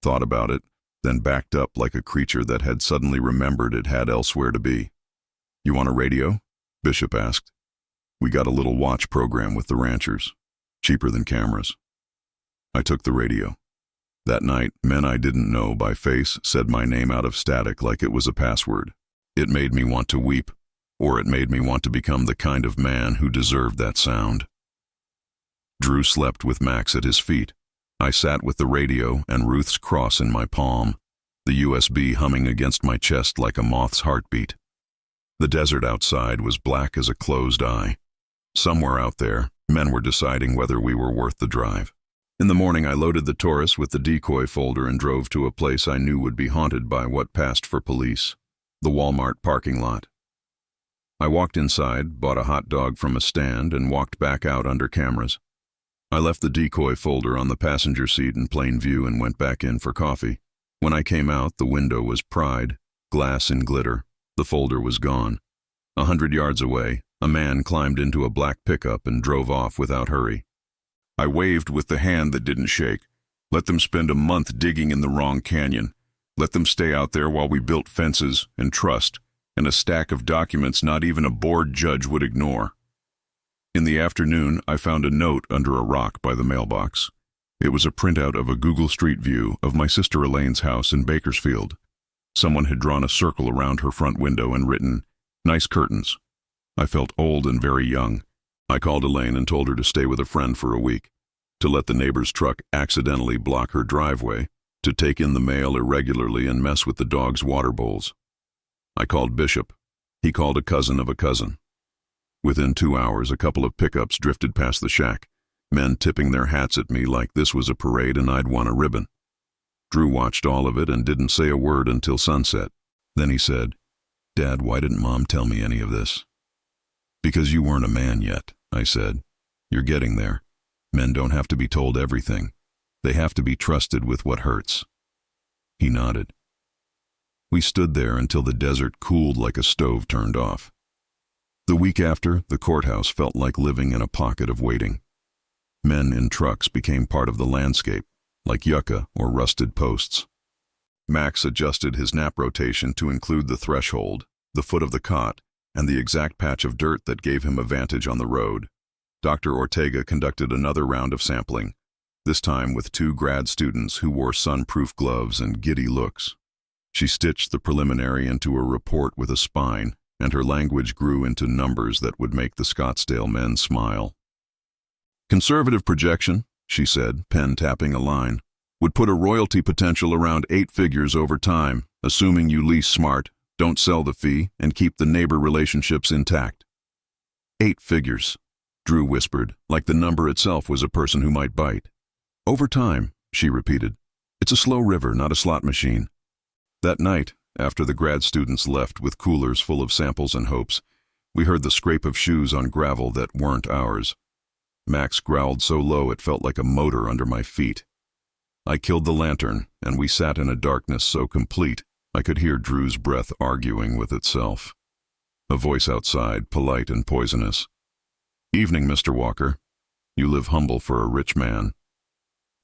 thought about it, then backed up like a creature that had suddenly remembered it had elsewhere to be. "You want a radio?" Bishop asked. "We got a little watch program with the ranchers. Cheaper than cameras." I took the radio. That night, men I didn't know by face said my name out of static like it was a password. It made me want to weep, or it made me want to become the kind of man who deserved that sound. Drew slept with Max at his feet. I sat with the radio and Ruth's cross in my palm, the USB humming against my chest like a moth's heartbeat. The desert outside was black as a closed eye. Somewhere out there, men were deciding whether we were worth the drive. In the morning, I loaded the Taurus with the decoy folder and drove to a place I knew would be haunted by what passed for police, the Walmart parking lot. I walked inside, bought a hot dog from a stand, and walked back out under cameras. I left the decoy folder on the passenger seat in plain view and went back in for coffee. When I came out, the window was pried, glass and glitter. The folder was gone. 100 yards away, a man climbed into a black pickup and drove off without hurry. I waved with the hand that didn't shake. Let them spend a month digging in the wrong canyon. Let them stay out there while we built fences and trust and a stack of documents not even a bored judge would ignore. In the afternoon, I found a note under a rock by the mailbox. It was a printout of a Google Street View of my sister Elaine's house in Bakersfield. Someone had drawn a circle around her front window and written, "Nice curtains." I felt old and very young. I called Elaine and told her to stay with a friend for a week, to let the neighbor's truck accidentally block her driveway, to take in the mail irregularly and mess with the dog's water bowls. I called Bishop. He called a cousin of a cousin. Within 2 hours, a couple of pickups drifted past the shack, men tipping their hats at me like this was a parade and I'd won a ribbon. Drew watched all of it and didn't say a word until sunset. Then he said, "Dad, why didn't Mom tell me any of this?" "Because you weren't a man yet," I said. "You're getting there. Men don't have to be told everything. They have to be trusted with what hurts." He nodded. We stood there until the desert cooled like a stove turned off. The week after, the courthouse felt like living in a pocket of waiting. Men in trucks became part of the landscape, like yucca or rusted posts. Max adjusted his nap rotation to include the threshold, the foot of the cot, and the exact patch of dirt that gave him a vantage on the road. Dr. Ortega conducted another round of sampling, this time with 2 grad students who wore sun-proof gloves and giddy looks. She stitched the preliminary into a report with a spine, and her language grew into numbers that would make the Scottsdale men smile. Conservative projection, she said, pen tapping a line, would put a royalty potential around 8 figures over time, assuming you lease smart, don't sell the fee, and keep the neighbor relationships intact. 8 figures, Drew whispered, like the number itself was a person who might bite. Over time, she repeated. It's a slow river, not a slot machine. That night, after the grad students left with coolers full of samples and hopes, we heard the scrape of shoes on gravel that weren't ours. Max growled so low it felt like a motor under my feet. I killed the lantern, and we sat in a darkness so complete I could hear Drew's breath arguing with itself. A voice outside, polite and poisonous. Evening, Mr. Walker. You live humble for a rich man.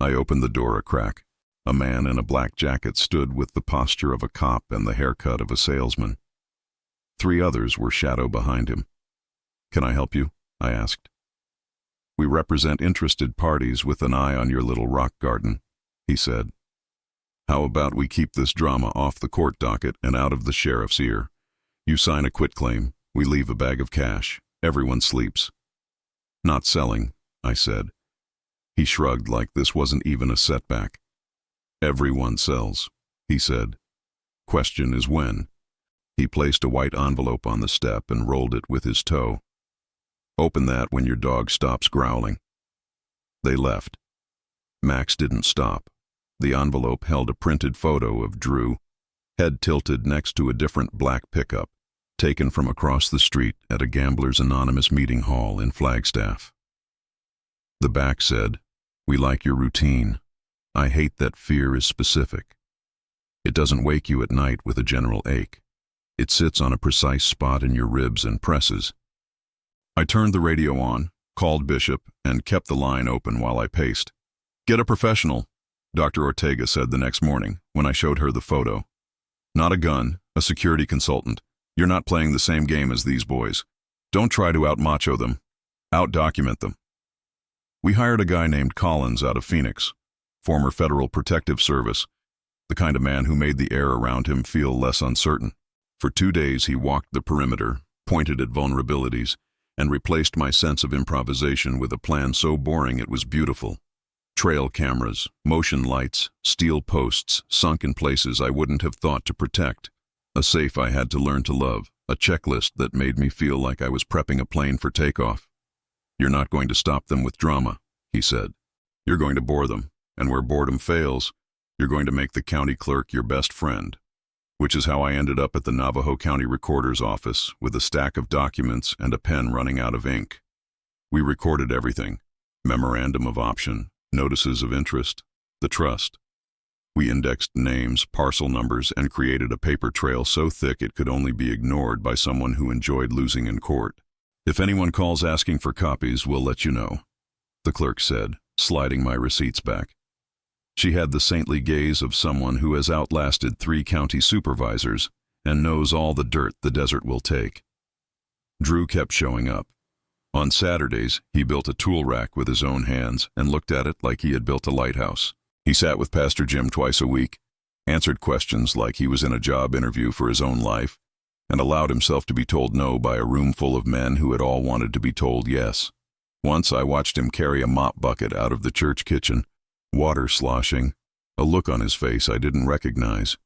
I opened the door a crack. A man in a black jacket stood with the posture of a cop and the haircut of a salesman. 3 others were shadow behind him. Can I help you? I asked. We represent interested parties with an eye on your little rock garden, he said. How about we keep this drama off the court docket and out of the sheriff's ear? You sign a quitclaim, we leave a bag of cash, everyone sleeps. Not selling, I said. He shrugged like this wasn't even a setback. Everyone sells, he said. Question is when. He placed a white envelope on the step and rolled it with his toe. Open that when your dog stops growling. They left. Max didn't stop. The envelope held a printed photo of Drew, head tilted next to a different black pickup, taken from across the street at a Gamblers Anonymous meeting hall in Flagstaff. The back said, "We like your routine. I hate that fear is specific. It doesn't wake you at night with a general ache. It sits on a precise spot in your ribs and presses." I turned the radio on, called Bishop, and kept the line open while I paced. "Get a professional," Dr. Ortega said the next morning when I showed her the photo. "Not a gun, a security consultant. You're not playing the same game as these boys. Don't try to out-macho them. Out-document them." We hired a guy named Collins out of Phoenix, former Federal Protective Service, the kind of man who made the air around him feel less uncertain. For 2 days he walked the perimeter, pointed at vulnerabilities, and replaced my sense of improvisation with a plan so boring it was beautiful. Trail cameras, motion lights, steel posts sunk in places I wouldn't have thought to protect. A safe I had to learn to love, a checklist that made me feel like I was prepping a plane for takeoff. "You're not going to stop them with drama," he said. "You're going to bore them, and where boredom fails, you're going to make the county clerk your best friend." Which is how I ended up at the Navajo County Recorder's office with a stack of documents and a pen running out of ink. We recorded everything: memorandum of option, notices of interest, the trust. We indexed names, parcel numbers, and created a paper trail so thick it could only be ignored by someone who enjoyed losing in court. "If anyone calls asking for copies, we'll let you know," the clerk said, sliding my receipts back. She had the saintly gaze of someone who has outlasted 3 county supervisors and knows all the dirt the desert will take. Drew kept showing up. On Saturdays, he built a tool rack with his own hands and looked at it like he had built a lighthouse. He sat with Pastor Jim twice a week, answered questions like he was in a job interview for his own life, and allowed himself to be told no by a room full of men who had all wanted to be told yes. Once I watched him carry a mop bucket out of the church kitchen, water sloshing, a look on his face I didn't recognize.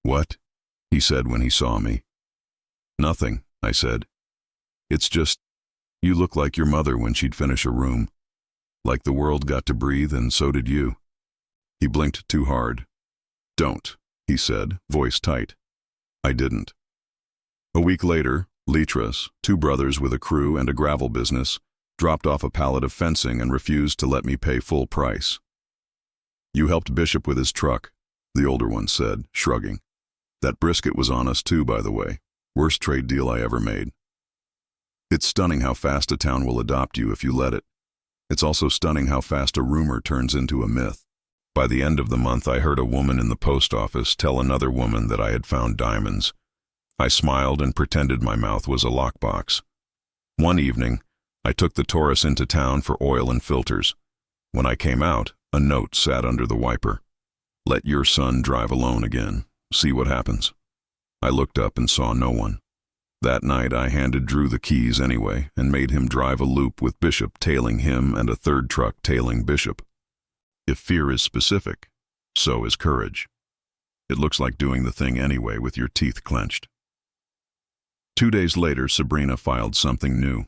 "What?" he said when he saw me. "Nothing," I said. "It's just, you look like your mother when she'd finish a room. Like the world got to breathe and so did you." He blinked too hard. "Don't," he said, voice tight. I didn't. A week later, Litras, 2 brothers with a crew and a gravel business, dropped off a pallet of fencing and refused to let me pay full price. "You helped Bishop with his truck," the older one said, shrugging. "That brisket was on us too, by the way. Worst trade deal I ever made." It's stunning how fast a town will adopt you if you let it. It's also stunning how fast a rumor turns into a myth. By the end of the month, I heard a woman in the post office tell another woman that I had found diamonds. I smiled and pretended my mouth was a lockbox. One evening, I took the Taurus into town for oil and filters. When I came out, a note sat under the wiper. "Let your son drive alone again. See what happens." I looked up and saw no one. That night I handed Drew the keys anyway and made him drive a loop with Bishop tailing him and a third truck tailing Bishop. If fear is specific, so is courage. It looks like doing the thing anyway with your teeth clenched. 2 days later, Sabrina filed something new.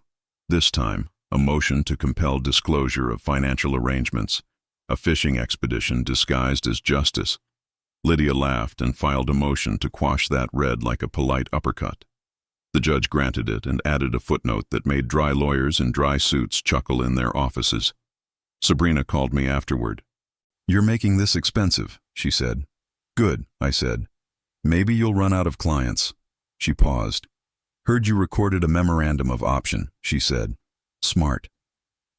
This time, a motion to compel disclosure of financial arrangements, a fishing expedition disguised as justice. Lydia laughed and filed a motion to quash that red like a polite uppercut. The judge granted it and added a footnote that made dry lawyers in dry suits chuckle in their offices. Sabrina called me afterward. "You're making this expensive," she said. "Good," I said. "Maybe you'll run out of clients." She paused. "Heard you recorded a memorandum of option," she said. "Smart."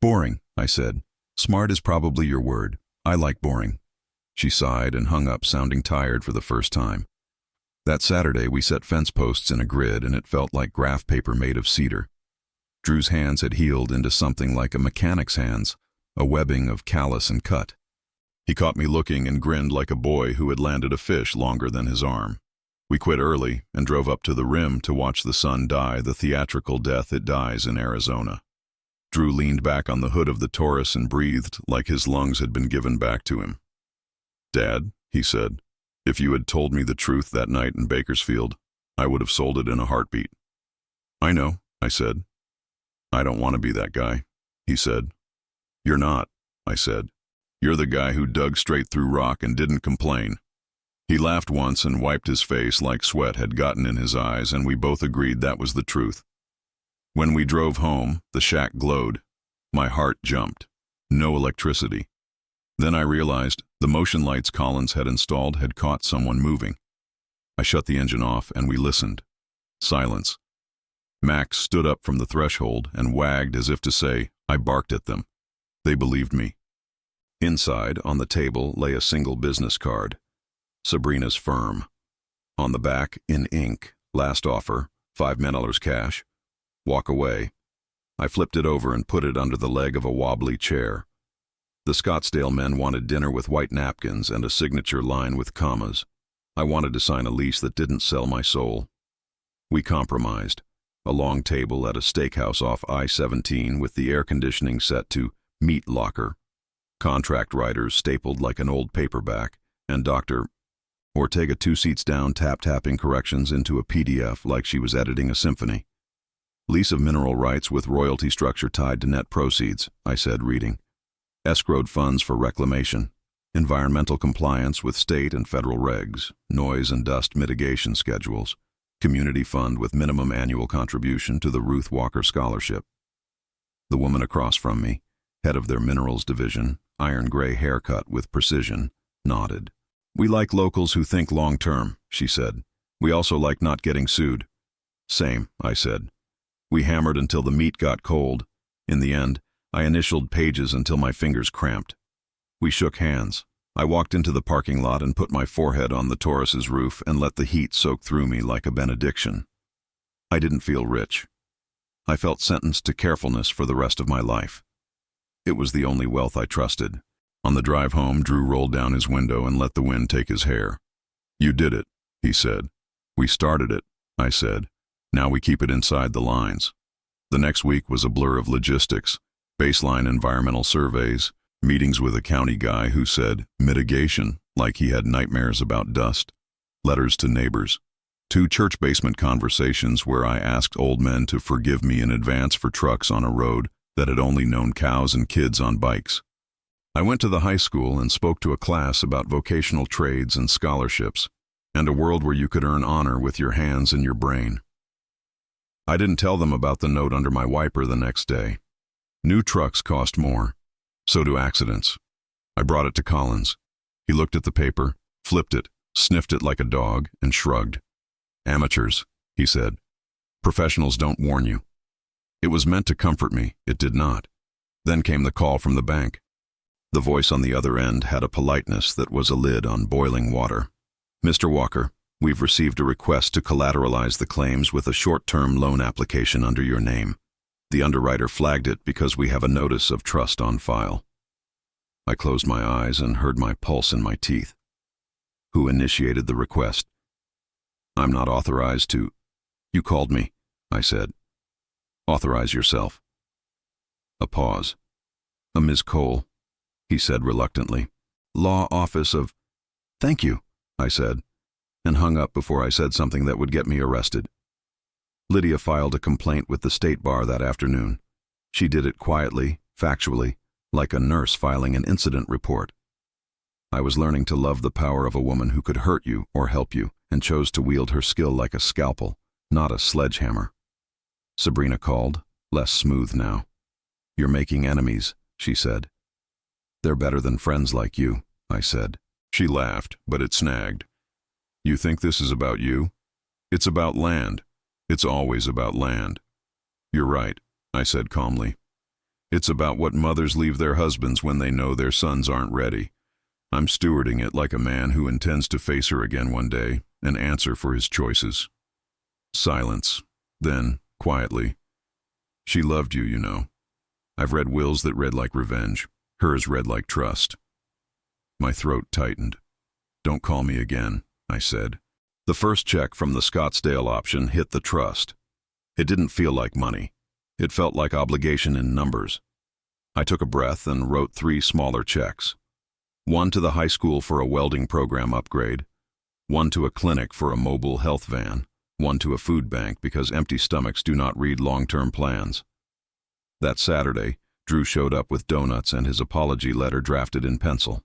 "Boring," I said. "Smart is probably your word. I like boring." She sighed and hung up, sounding tired for the first time. That Saturday we set fence posts in a grid and it felt like graph paper made of cedar. Drew's hands had healed into something like a mechanic's hands, a webbing of callus and cut. He caught me looking and grinned like a boy who had landed a fish longer than his arm. We quit early and drove up to the rim to watch the sun die the theatrical death it dies in Arizona. Drew leaned back on the hood of the Taurus and breathed like his lungs had been given back to him. "Dad," he said, "if you had told me the truth that night in Bakersfield, I would have sold it in a heartbeat." "I know," I said. "I don't want to be that guy," he said. "You're not," I said. "You're the guy who dug straight through rock and didn't complain." He laughed once and wiped his face like sweat had gotten in his eyes, and we both agreed that was the truth. When we drove home, the shack glowed. My heart jumped. No electricity. Then I realized the motion lights Collins had installed had caught someone moving. I shut the engine off and we listened. Silence. Max stood up from the threshold and wagged as if to say, I barked at them. They believed me. Inside, on the table, lay a single business card. Sabrina's firm. On the back, in ink, last offer, $5 cash. Walk away. I flipped it over and put it under the leg of a wobbly chair. The Scottsdale men wanted dinner with white napkins and a signature line with commas. I wanted to sign a lease that didn't sell my soul. We compromised. A long table at a steakhouse off I-17 with the air conditioning set to meat locker. Contract writers stapled like an old paperback, and Dr. Ortega 2 seats down tapping corrections into a PDF like she was editing a symphony. Lease of mineral rights with royalty structure tied to net proceeds, I said, reading. Escrowed funds for reclamation. Environmental compliance with state and federal regs. Noise and dust mitigation schedules. Community fund with minimum annual contribution to the Ruth Walker Scholarship. The woman across from me, head of their minerals division, iron gray haircut with precision, nodded. We like locals who think long-term, she said. We also like not getting sued. Same, I said. We hammered until the meat got cold. In the end, I initialed pages until my fingers cramped. We shook hands. I walked into the parking lot and put my forehead on the Taurus's roof and let the heat soak through me like a benediction. I didn't feel rich. I felt sentenced to carefulness for the rest of my life. It was the only wealth I trusted. On the drive home, Drew rolled down his window and let the wind take his hair. You did it, he said. We started it, I said. Now we keep it inside the lines. The next week was a blur of logistics, baseline environmental surveys, meetings with a county guy who said mitigation like he had nightmares about dust, letters to neighbors, 2 church basement conversations where I asked old men to forgive me in advance for trucks on a road that had only known cows and kids on bikes. I went to the high school and spoke to a class about vocational trades and scholarships, and a world where you could earn honor with your hands and your brain. I didn't tell them about the note under my wiper the next day. New trucks cost more. So do accidents. I brought it to Collins. He looked at the paper, flipped it, sniffed it like a dog, and shrugged. Amateurs, he said. Professionals don't warn you. It was meant to comfort me. It did not. Then came the call from the bank. The voice on the other end had a politeness that was a lid on boiling water. Mr. Walker, we've received a request to collateralize the claims with a short-term loan application under your name. The underwriter flagged it because we have a notice of trust on file. I closed my eyes and heard my pulse in my teeth. Who initiated the request? I'm not authorized to. You called me. I said. Authorize yourself. A pause. A Ms. Cole, he said reluctantly. Law office of... Thank you, I said, and hung up before I said something that would get me arrested. Lydia filed a complaint with the State Bar that afternoon. She did it quietly, factually, like a nurse filing an incident report. I was learning to love the power of a woman who could hurt you or help you and chose to wield her skill like a scalpel, not a sledgehammer. Sabrina called, less smooth now. You're making enemies, she said. They're better than friends like you, I said. She laughed, but it snagged. You think this is about you? It's about land. It's always about land. You're right, I said calmly. It's about what mothers leave their husbands when they know their sons aren't ready. I'm stewarding it like a man who intends to face her again one day and answer for his choices. Silence. Then, quietly, she loved you, you know. I've read wills that read like revenge. Hers read like trust. My throat tightened. Don't call me again, I said. The first check from the Scottsdale option hit the trust. It didn't feel like money. It felt like obligation in numbers. I took a breath and wrote 3 smaller checks. One to the high school for a welding program upgrade, one to a clinic for a mobile health van, one to a food bank because empty stomachs do not read long-term plans. That Saturday, Drew showed up with donuts and his apology letter drafted in pencil.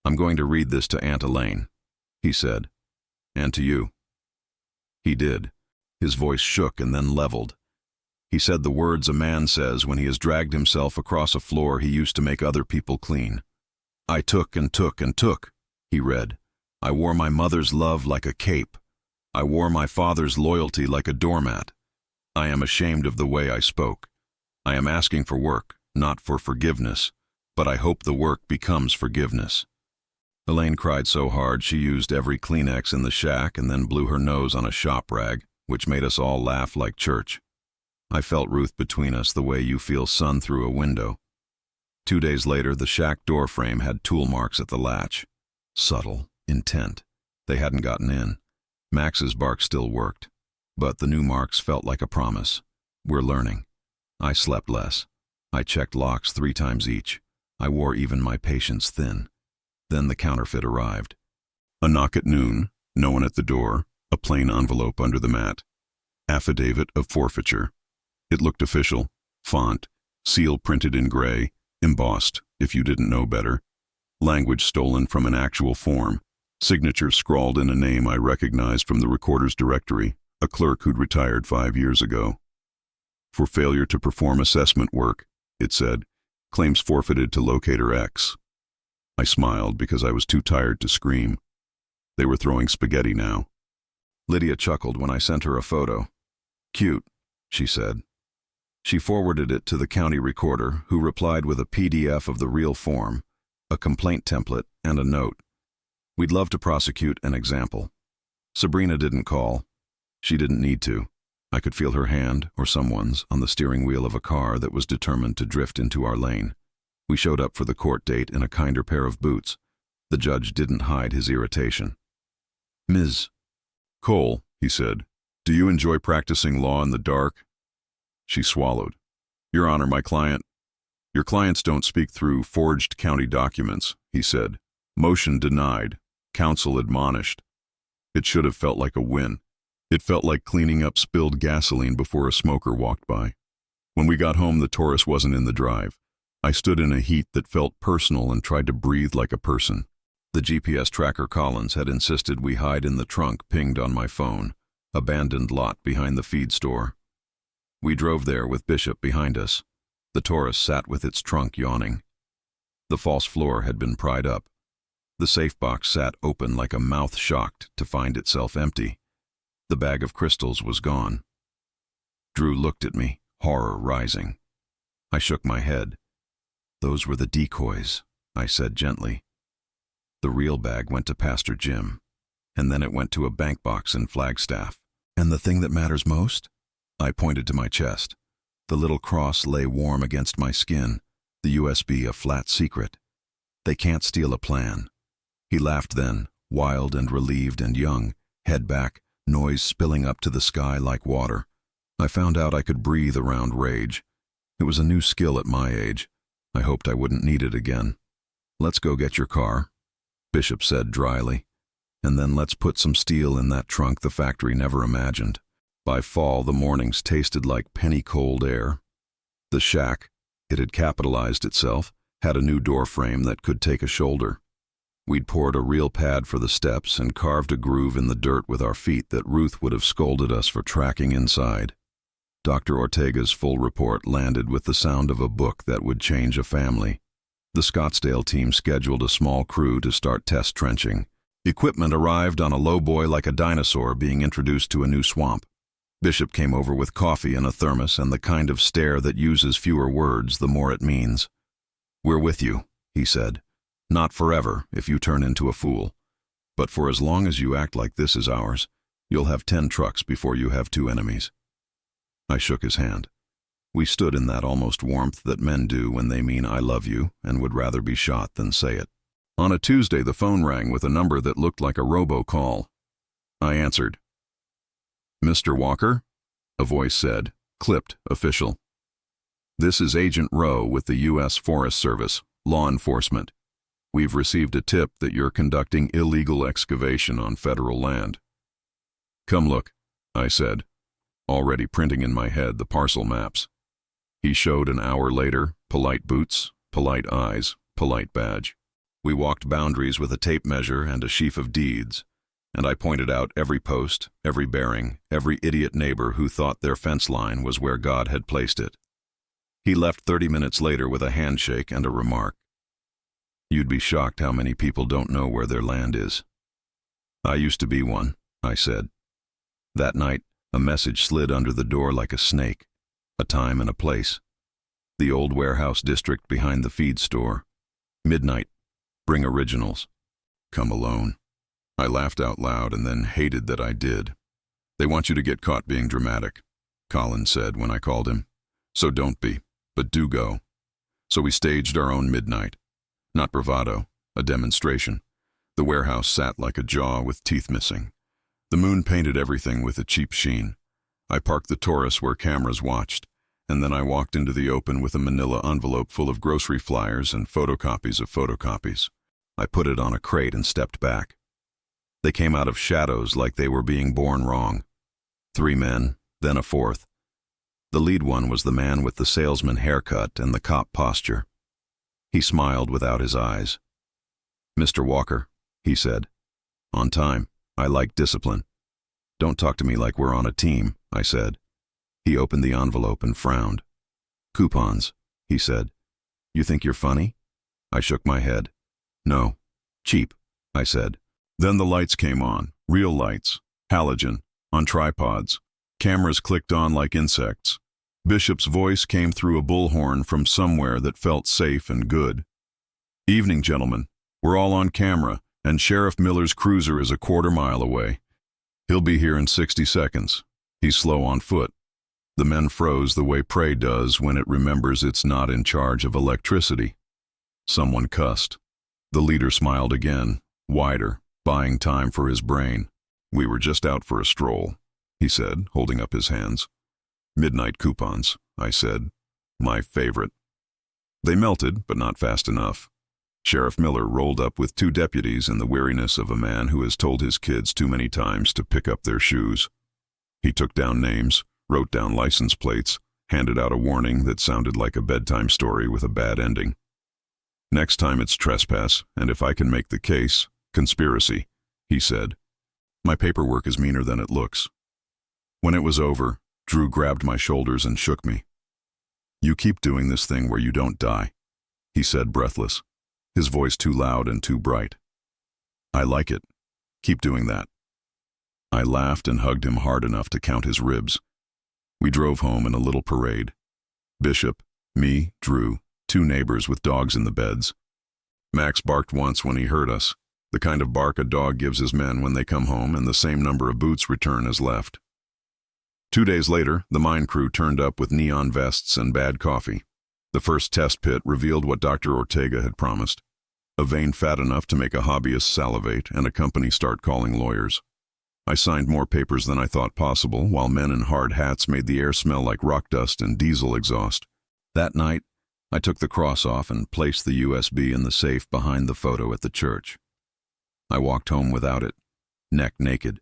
I'm going to read this to Aunt Elaine, he said, and to you. He did. His voice shook and then leveled. He said the words a man says when he has dragged himself across a floor he used to make other people clean. I took and took and took, he read. I wore my mother's love like a cape. I wore my father's loyalty like a doormat. I am ashamed of the way I spoke. I am asking for work, not for forgiveness, but I hope the work becomes forgiveness. Elaine cried so hard she used every Kleenex in the shack and then blew her nose on a shop rag, which made us all laugh like church. I felt Ruth between us the way you feel sun through a window. 2 days later, the shack door frame had tool marks at the latch. Subtle, intent. They hadn't gotten in. Max's bark still worked, but the new marks felt like a promise. We're learning. I slept less. I checked locks 3 times each. I wore even my patience thin. Then the counterfeit arrived. A knock at noon, no one at the door, a plain envelope under the mat. Affidavit of forfeiture. It looked official. Font, seal printed in gray, embossed, if you didn't know better. Language stolen from an actual form. Signature scrawled in a name I recognized from the recorder's directory, a clerk who'd retired 5 years ago. For failure to perform assessment work, it said, claims forfeited to locator X. I smiled because I was too tired to scream. They were throwing spaghetti now. Lydia chuckled when I sent her a photo. Cute, she said. She forwarded it to the county recorder, who replied with a PDF of the real form, a complaint template, and a note. We'd love to prosecute an example. Sabrina didn't call. She didn't need to. I could feel her hand, or someone's, on the steering wheel of a car that was determined to drift into our lane. We showed up for the court date in a kinder pair of boots. The judge didn't hide his irritation. Ms. Cole, he said, do you enjoy practicing law in the dark? She swallowed. Your Honor, your clients don't speak through forged county documents, he said. Motion denied. Counsel admonished. It should have felt like a win. It felt like cleaning up spilled gasoline before a smoker walked by. When we got home, the Taurus wasn't in the drive. I stood in a heat that felt personal and tried to breathe like a person. The GPS tracker Collins had insisted we hide in the trunk pinged on my phone, abandoned lot behind the feed store. We drove there with Bishop behind us. The Taurus sat with its trunk yawning. The false floor had been pried up. The safe box sat open like a mouth shocked to find itself empty. The bag of crystals was gone. Drew looked at me, horror rising. I shook my head. Those were the decoys, I said gently. The real bag went to Pastor Jim, and then it went to a bank box in Flagstaff. And the thing that matters most? I pointed to my chest. The little cross lay warm against my skin, the USB a flat secret. They can't steal a plan. He laughed then, wild and relieved and young, head back, noise spilling up to the sky like water. I found out I could breathe around rage. It was a new skill at my age. I hoped I wouldn't need it again. "Let's go get your car," Bishop said dryly. "And then let's put some steel in that trunk the factory never imagined." By fall, the mornings tasted like penny-cold air. The shack, it had capitalized itself, had a new door frame that could take a shoulder. We'd poured a real pad for the steps and carved a groove in the dirt with our feet that Ruth would have scolded us for tracking inside. Dr. Ortega's full report landed with the sound of a book that would change a family. The Scottsdale team scheduled a small crew to start test trenching. Equipment arrived on a lowboy like a dinosaur being introduced to a new swamp. Bishop came over with coffee in a thermos and the kind of stare that uses fewer words the more it means. "We're with you," he said. "Not forever, if you turn into a fool. But for as long as you act like this is ours, you'll have 10 trucks before you have 2 enemies." I shook his hand. We stood in that almost warmth that men do when they mean "I love you" and would rather be shot than say it. On a Tuesday, the phone rang with a number that looked like a robocall. I answered. "Mr. Walker?" a voice said, clipped, official. "This is Agent Rowe with the U.S. Forest Service, law enforcement. We've received a tip that you're conducting illegal excavation on federal land." "Come look," I said, already printing in my head the parcel maps. He showed an hour later, polite boots, polite eyes, polite badge. We walked boundaries with a tape measure and a sheaf of deeds, and I pointed out every post, every bearing, every idiot neighbor who thought their fence line was where God had placed it. He left 30 minutes later with a handshake and a remark. "You'd be shocked how many people don't know where their land is." "I used to be one," I said. That night, a message slid under the door like a snake, a time and a place. The old warehouse district behind the feed store. Midnight. Bring originals. Come alone. I laughed out loud and then hated that I did. "They want you to get caught being dramatic," Colin said when I called him. "So don't be, but do go." So we staged our own midnight. Not bravado, a demonstration. The warehouse sat like a jaw with teeth missing. The moon painted everything with a cheap sheen. I parked the Taurus where cameras watched, and then I walked into the open with a manila envelope full of grocery flyers and photocopies of photocopies. I put it on a crate and stepped back. They came out of shadows like they were being born wrong. 3 men, then a 4th. The lead one was the man with the salesman haircut and the cop posture. He smiled without his eyes. "Mr. Walker," he said. "On time. I like discipline." "Don't talk to me like we're on a team," I said. He opened the envelope and frowned. "Coupons," he said. "You think you're funny?" I shook my head. "No. Cheap," I said. Then the lights came on, real lights, halogen, on tripods. Cameras clicked on like insects. Bishop's voice came through a bullhorn from somewhere that felt safe and good. "Evening, gentlemen. We're all on camera, and Sheriff Miller's cruiser is a quarter-mile away. He'll be here in 60 seconds. He's slow on foot." The men froze the way prey does when it remembers it's not in charge of electricity. Someone cussed. The leader smiled again, wider, buying time for his brain. "We were just out for a stroll," he said, holding up his hands. "Midnight coupons," I said. "My favorite." They melted, but not fast enough. Sheriff Miller rolled up with 2 deputies in the weariness of a man who has told his kids too many times to pick up their shoes. He took down names, wrote down license plates, handed out a warning that sounded like a bedtime story with a bad ending. "Next time it's trespass, and if I can make the case, conspiracy," he said. "My paperwork is meaner than it looks." When it was over, Drew grabbed my shoulders and shook me. "You keep doing this thing where you don't die," he said, breathless, his voice too loud and too bright. "I like it. Keep doing that." I laughed and hugged him hard enough to count his ribs. We drove home in a little parade. Bishop, me, Drew, 2 neighbors with dogs in the beds. Max barked once when he heard us, the kind of bark a dog gives his men when they come home and the same number of boots return as left. 2 days later, the mine crew turned up with neon vests and bad coffee. The first test pit revealed what Dr. Ortega had promised: a vein fat enough to make a hobbyist salivate and a company start calling lawyers. I signed more papers than I thought possible, while men in hard hats made the air smell like rock dust and diesel exhaust. That night, I took the cross off and placed the USB in the safe behind the photo at the church. I walked home without it, neck naked,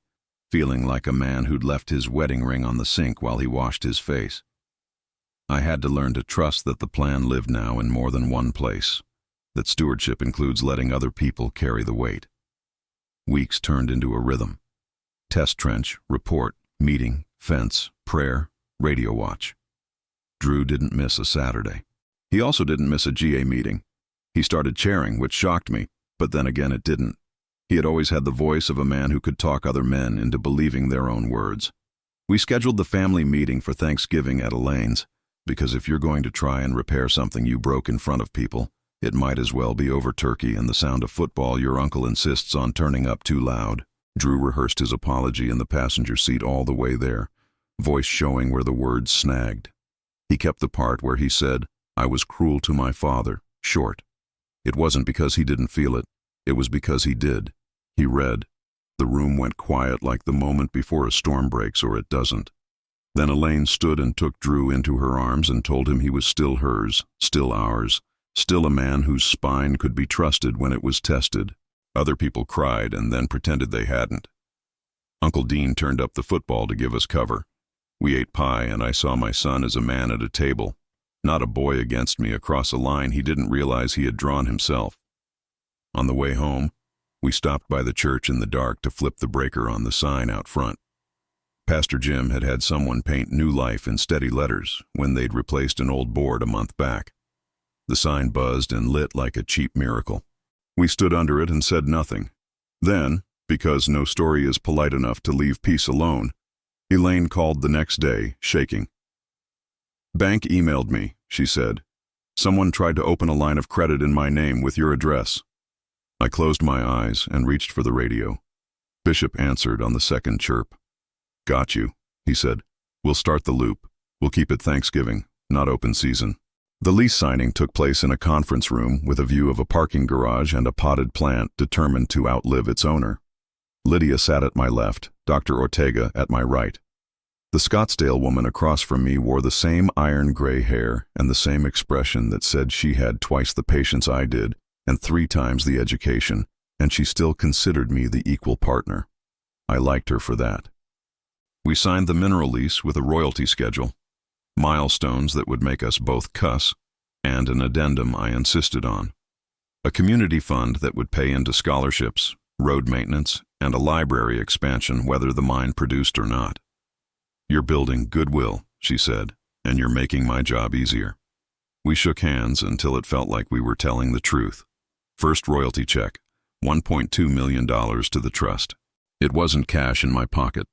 feeling like a man who'd left his wedding ring on the sink while he washed his face. I had to learn to trust that the plan lived now in more than one place, that stewardship includes letting other people carry the weight. Weeks turned into a rhythm. Test trench, report, meeting, fence, prayer, radio watch. Drew didn't miss a Saturday. He also didn't miss a GA meeting. He started chairing, which shocked me, but then again it didn't. He had always had the voice of a man who could talk other men into believing their own words. We scheduled the family meeting for Thanksgiving at Elaine's, because if you're going to try and repair something you broke in front of people, it might as well be over turkey and the sound of football your uncle insists on turning up too loud. Drew rehearsed his apology in the passenger seat all the way there, voice showing where the words snagged. He kept the part where he said, "I was cruel to my father," short. It wasn't because he didn't feel it. It was because he did. He read. The room went quiet like the moment before a storm breaks or it doesn't. Then Elaine stood and took Drew into her arms and told him he was still hers, still ours, still a man whose spine could be trusted when it was tested. Other people cried and then pretended they hadn't. Uncle Dean turned up the football to give us cover. We ate pie and I saw my son as a man at a table, not a boy against me across a line he didn't realize he had drawn himself. On the way home, we stopped by the church in the dark to flip the breaker on the sign out front. Pastor Jim had had someone paint "New Life" in steady letters when they'd replaced an old board a month back. The sign buzzed and lit like a cheap miracle. We stood under it and said nothing. Then, because no story is polite enough to leave peace alone, Elaine called the next day, shaking. "Bank emailed me," she said. "Someone tried to open a line of credit in my name with your address." I closed my eyes and reached for the radio. Bishop answered on the second chirp. "Got you," he said. "We'll start the loop. We'll keep it Thanksgiving, not open season." The lease signing took place in a conference room with a view of a parking garage and a potted plant determined to outlive its owner. Lydia sat at my left, Dr. Ortega at my right. The Scottsdale woman across from me wore the same iron gray hair and the same expression that said she had twice the patience I did and 3 times the education, and she still considered me the equal partner. I liked her for that. We signed the mineral lease with a royalty schedule, milestones that would make us both cuss, and an addendum I insisted on. A community fund that would pay into scholarships, road maintenance, and a library expansion whether the mine produced or not. "You're building goodwill," she said, "and you're making my job easier." We shook hands until it felt like we were telling the truth. First royalty check, $1.2 million to the trust. It wasn't cash in my pocket.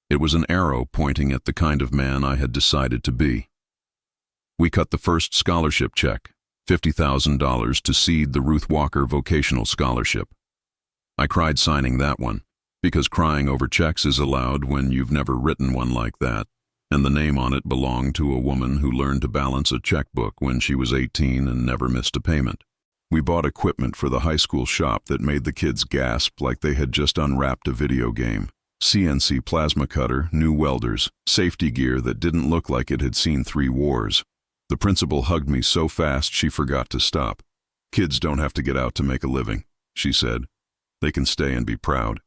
It was an arrow pointing at the kind of man I had decided to be. We cut the first scholarship check, $50,000 to seed the Ruth Walker Vocational Scholarship. I cried signing that one, because crying over checks is allowed when you've never written one like that, and the name on it belonged to a woman who learned to balance a checkbook when she was 18 and never missed a payment. We bought equipment for the high school shop that made the kids gasp like they had just unwrapped a video game. CNC plasma cutter, new welders, safety gear that didn't look like it had seen 3 wars. The principal hugged me so fast she forgot to stop. "Kids don't have to get out to make a living," she said. "They can stay and be proud."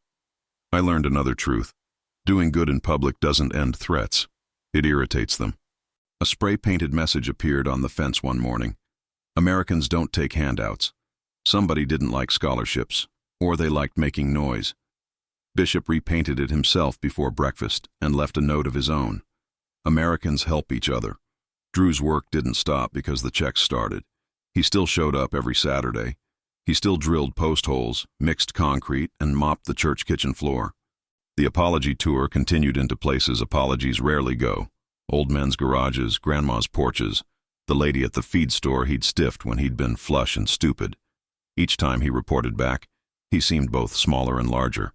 I learned another truth. Doing good in public doesn't end threats. It irritates them. A spray-painted message appeared on the fence one morning. Americans don't take handouts. Somebody didn't like scholarships, or they liked making noise. Bishop repainted it himself before breakfast and left a note of his own. Americans help each other. Drew's work didn't stop because the checks started. He still showed up every Saturday. He still drilled post holes, mixed concrete, and mopped the church kitchen floor. The apology tour continued into places apologies rarely go. Old men's garages, grandma's porches, the lady at the feed store he'd stiffed when he'd been flush and stupid. Each time he reported back, he seemed both smaller and larger.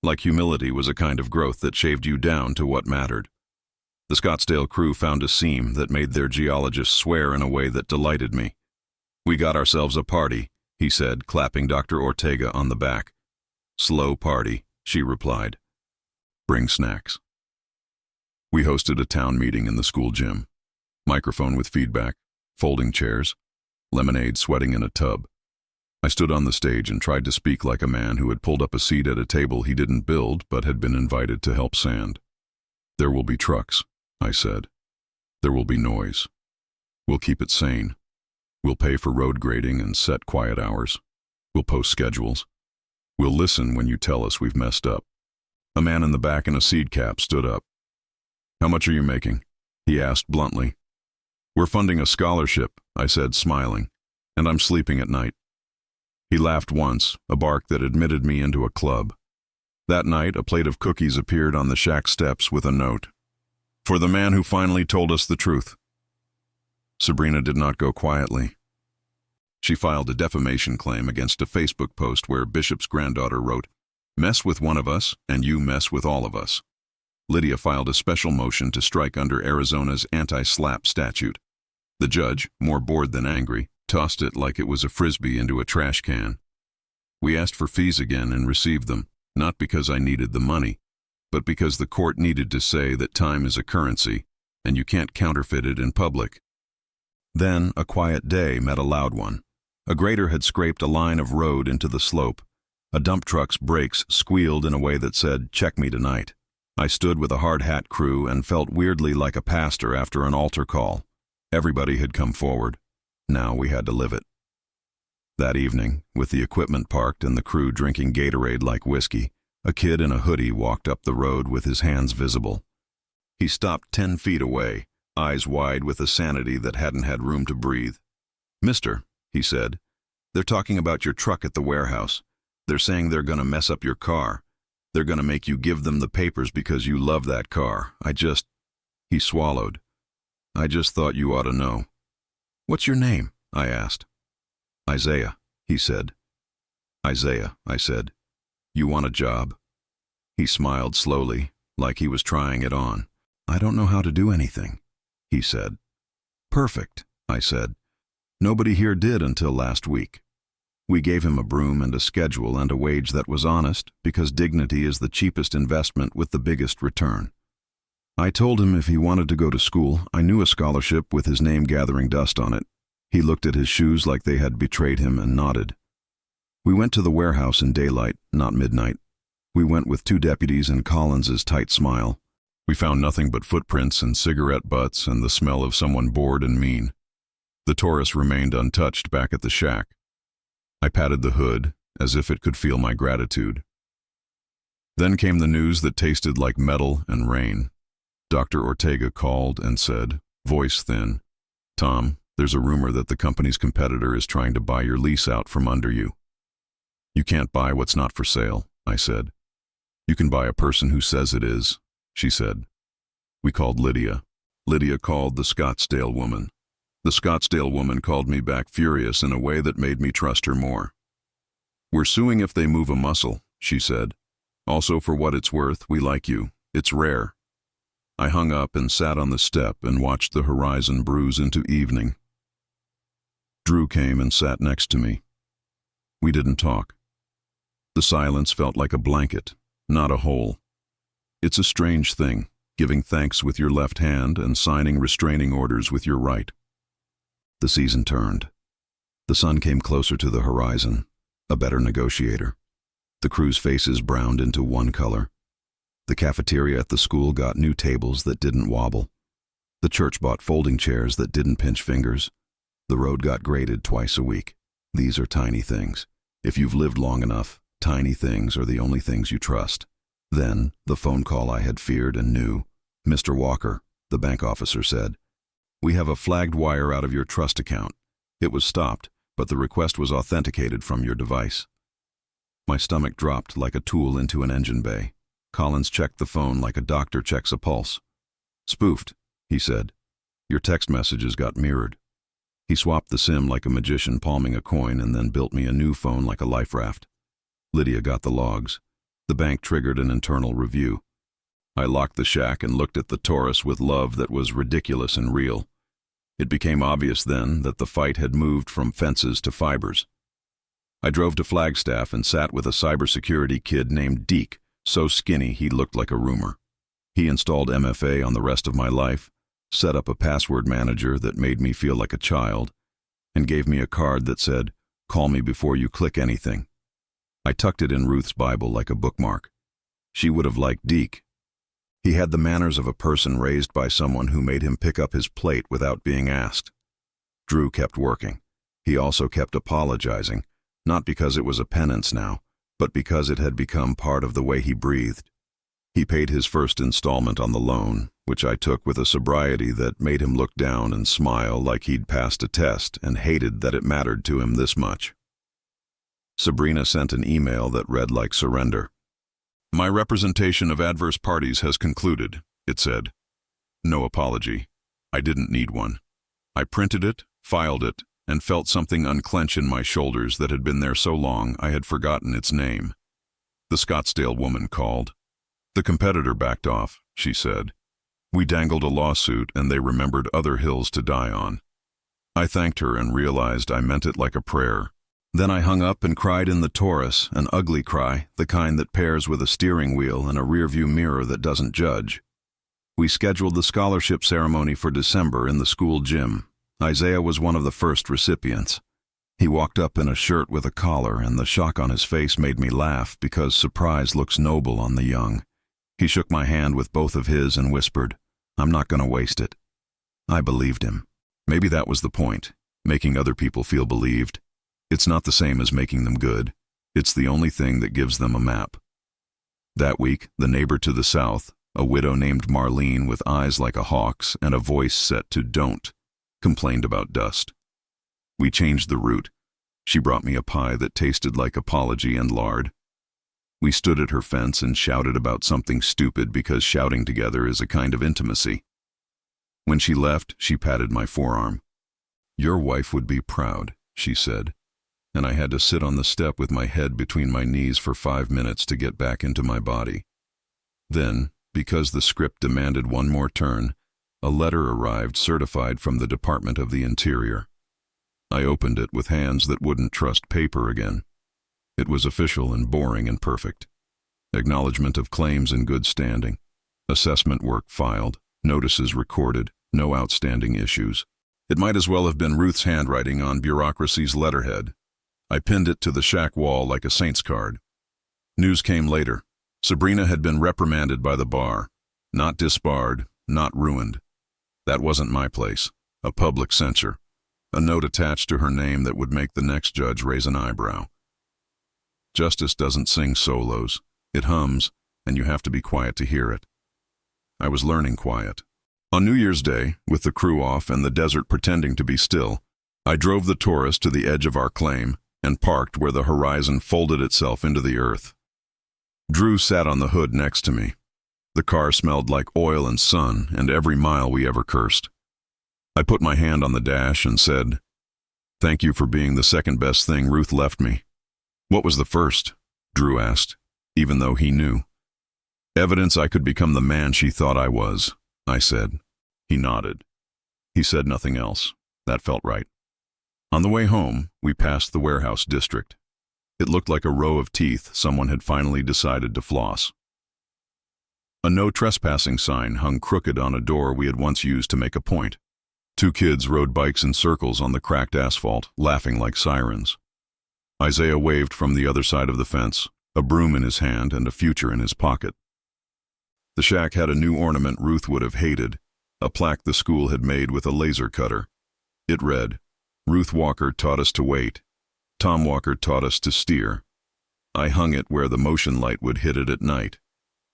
Like humility was a kind of growth that shaved you down to what mattered. The Scottsdale crew found a seam that made their geologist swear in a way that delighted me. "We got ourselves a party," he said, clapping Dr. Ortega on the back. "Slow party," she replied. Bring snacks. We hosted a town meeting in the school gym. Microphone with feedback, folding chairs, lemonade sweating in a tub. I stood on the stage and tried to speak like a man who had pulled up a seat at a table he didn't build but had been invited to help sand. There will be trucks, I said. There will be noise. We'll keep it sane. We'll pay for road grading and set quiet hours. We'll post schedules. We'll listen when you tell us we've messed up. A man in the back in a seed cap stood up. How much are you making? He asked bluntly. We're funding a scholarship, I said, smiling, and I'm sleeping at night. He laughed once, a bark that admitted me into a club. That night, a plate of cookies appeared on the shack steps with a note. For the man who finally told us the truth. Sabrina did not go quietly. She filed a defamation claim against a Facebook post where Bishop's granddaughter wrote, "Mess with one of us, and you mess with all of us." Lydia filed a special motion to strike under Arizona's anti-SLAPP statute. The judge, more bored than angry, tossed it like it was a frisbee into a trash can. We asked for fees again and received them, not because I needed the money, but because the court needed to say that time is a currency, and you can't counterfeit it in public. Then a quiet day met a loud one. A grader had scraped a line of road into the slope. A dump truck's brakes squealed in a way that said, "Check me tonight." I stood with a hard hat crew and felt weirdly like a pastor after an altar call. Everybody had come forward. Now we had to live it. That evening, with the equipment parked and the crew drinking Gatorade like whiskey, a kid in a hoodie walked up the road with his hands visible. He stopped 10 feet away, eyes wide with a sanity that hadn't had room to breathe. "Mister," he said, "they're talking about your truck at the warehouse. They're saying they're gonna mess up your car. They're gonna make you give them the papers because you love that car. He swallowed. "I just thought you ought to know." "What's your name?" I asked. "Isaiah," he said. "Isaiah," I said. "You want a job?" He smiled slowly, like he was trying it on. "I don't know how to do anything," he said. "Perfect," I said. "Nobody here did until last week." We gave him a broom and a schedule and a wage that was honest, because dignity is the cheapest investment with the biggest return. I told him if he wanted to go to school, I knew a scholarship with his name gathering dust on it. He looked at his shoes like they had betrayed him and nodded. We went to the warehouse in daylight, not midnight. We went with 2 deputies and Collins's tight smile. We found nothing but footprints and cigarette butts and the smell of someone bored and mean. The Taurus remained untouched back at the shack. I patted the hood, as if it could feel my gratitude. Then came the news that tasted like metal and rain. Dr. Ortega called and said, voice thin, "Tom, there's a rumor that the company's competitor is trying to buy your lease out from under you." "You can't buy what's not for sale," I said. "You can buy a person who says it is," she said. We called Lydia. Lydia called the Scottsdale woman. The Scottsdale woman called me back furious in a way that made me trust her more. "We're suing if they move a muscle," she said. "Also, for what it's worth, we like you. It's rare." I hung up and sat on the step and watched the horizon bruise into evening. Drew came and sat next to me. We didn't talk. The silence felt like a blanket, not a hole. It's a strange thing, giving thanks with your left hand and signing restraining orders with your right. The season turned. The sun came closer to the horizon, a better negotiator. The crew's faces browned into one color. The cafeteria at the school got new tables that didn't wobble. The church bought folding chairs that didn't pinch fingers. The road got graded twice a week. These are tiny things. If you've lived long enough, tiny things are the only things you trust. Then, the phone call I had feared and knew. "Mr. Walker," the bank officer said, "we have a flagged wire out of your trust account. It was stopped, but the request was authenticated from your device." My stomach dropped like a tool into an engine bay. Collins checked the phone like a doctor checks a pulse. "Spoofed," he said. "Your text messages got mirrored." He swapped the SIM like a magician palming a coin and then built me a new phone like a life raft. Lydia got the logs. The bank triggered an internal review. I locked the shack and looked at the Taurus with love that was ridiculous and real. It became obvious then that the fight had moved from fences to fibers. I drove to Flagstaff and sat with a cybersecurity kid named Deke, so skinny he looked like a rumor. He installed MFA on the rest of my life, set up a password manager that made me feel like a child, and gave me a card that said, "Call me before you click anything." I tucked it in Ruth's Bible like a bookmark. She would have liked Deke. He had the manners of a person raised by someone who made him pick up his plate without being asked. Drew kept working. He also kept apologizing, not because it was a penance now, but because it had become part of the way he breathed. He paid his first installment on the loan, which I took with a sobriety that made him look down and smile like he'd passed a test and hated that it mattered to him this much. Sabrina sent an email that read like surrender. "My representation of adverse parties has concluded," it said. No apology. I didn't need one. I printed it, filed it, and felt something unclench in my shoulders that had been there so long I had forgotten its name. The Scottsdale woman called. "The competitor backed off," she said. "We dangled a lawsuit and they remembered other hills to die on." I thanked her and realized I meant it like a prayer. Then I hung up and cried in the Taurus, an ugly cry, the kind that pairs with a steering wheel and a rearview mirror that doesn't judge. We scheduled the scholarship ceremony for December in the school gym. Isaiah was one of the first recipients. He walked up in a shirt with a collar, and the shock on his face made me laugh because surprise looks noble on the young. He shook my hand with both of his and whispered, "I'm not going to waste it." I believed him. Maybe that was the point, making other people feel believed. It's not the same as making them good. It's the only thing that gives them a map. That week, the neighbor to the south, a widow named Marlene with eyes like a hawk's and a voice set to don't, complained about dust. We changed the route. She brought me a pie that tasted like apology and lard. We stood at her fence and shouted about something stupid because shouting together is a kind of intimacy. When she left, she patted my forearm. "Your wife would be proud," she said, and I had to sit on the step with my head between my knees for 5 minutes to get back into my body. Then, because the script demanded one more turn, a letter arrived certified from the Department of the Interior. I opened it with hands that wouldn't trust paper again. It was official and boring and perfect. Acknowledgement of claims in good standing. Assessment work filed. Notices recorded. No outstanding issues. It might as well have been Ruth's handwriting on bureaucracy's letterhead. I pinned it to the shack wall like a saint's card. News came later. Sabrina had been reprimanded by the bar. Not disbarred, not ruined. That wasn't my place. A public censure. A note attached to her name that would make the next judge raise an eyebrow. Justice doesn't sing solos. It hums, and you have to be quiet to hear it. I was learning quiet. On New Year's Day, with the crew off and the desert pretending to be still, I drove the Taurus to the edge of our claim and parked where the horizon folded itself into the earth. Drew sat on the hood next to me. The car smelled like oil and sun and every mile we ever cursed. I put my hand on the dash and said, "Thank you for being the second best thing Ruth left me." "What was the first?" Drew asked, even though he knew. "Evidence I could become the man she thought I was," I said. He nodded. He said nothing else. That felt right. On the way home, we passed the warehouse district. It looked like a row of teeth someone had finally decided to floss. A no trespassing sign hung crooked on a door we had once used to make a point. 2 kids rode bikes in circles on the cracked asphalt, laughing like sirens. Isaiah waved from the other side of the fence, a broom in his hand and a future in his pocket. The shack had a new ornament Ruth would have hated, a plaque the school had made with a laser cutter. It read, "Ruth Walker taught us to wait. Tom Walker taught us to steer." I hung it where the motion light would hit it at night.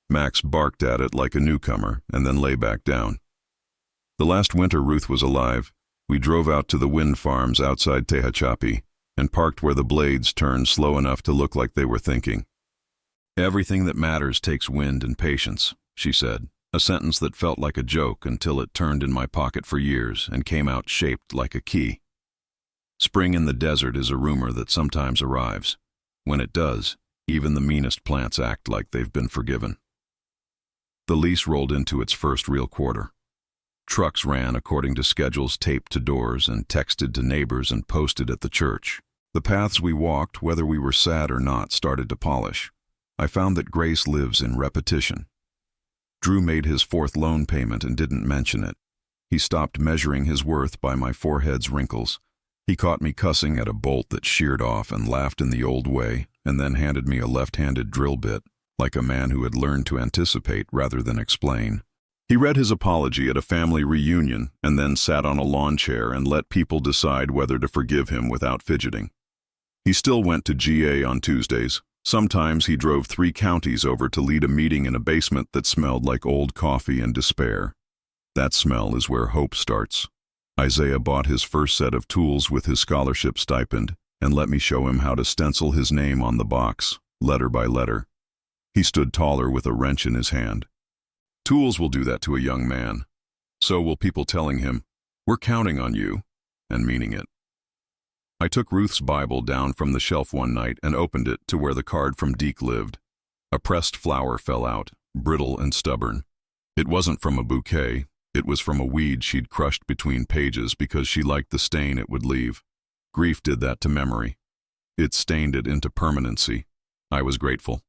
Max barked at it like a newcomer and then lay back down. The last winter Ruth was alive, we drove out to the wind farms outside Tehachapi and parked where the blades turned slow enough to look like they were thinking. "Everything that matters takes wind and patience," she said, a sentence that felt like a joke until it turned in my pocket for years and came out shaped like a key. Spring in the desert is a rumor that sometimes arrives. When it does, even the meanest plants act like they've been forgiven. The lease rolled into its first real quarter. Trucks ran according to schedules taped to doors and texted to neighbors and posted at the church. The paths we walked, whether we were sad or not, started to polish. I found that grace lives in repetition. Drew made his fourth loan payment and didn't mention it. He stopped measuring his worth by my forehead's wrinkles. He caught me cussing at a bolt that sheared off and laughed in the old way, and then handed me a left-handed drill bit, like a man who had learned to anticipate rather than explain. He read his apology at a family reunion and then sat on a lawn chair and let people decide whether to forgive him without fidgeting. He still went to GA on Tuesdays. Sometimes he drove 3 counties over to lead a meeting in a basement that smelled like old coffee and despair. That smell is where hope starts. Isaiah bought his first set of tools with his scholarship stipend and let me show him how to stencil his name on the box, letter by letter. He stood taller with a wrench in his hand. Tools will do that to a young man. So will people telling him, "We're counting on you," and meaning it. I took Ruth's Bible down from the shelf one night and opened it to where the card from Deke lived. A pressed flower fell out, brittle and stubborn. It wasn't from a bouquet. It was from a weed she'd crushed between pages because she liked the stain it would leave. Grief did that to memory. It stained it into permanency. I was grateful.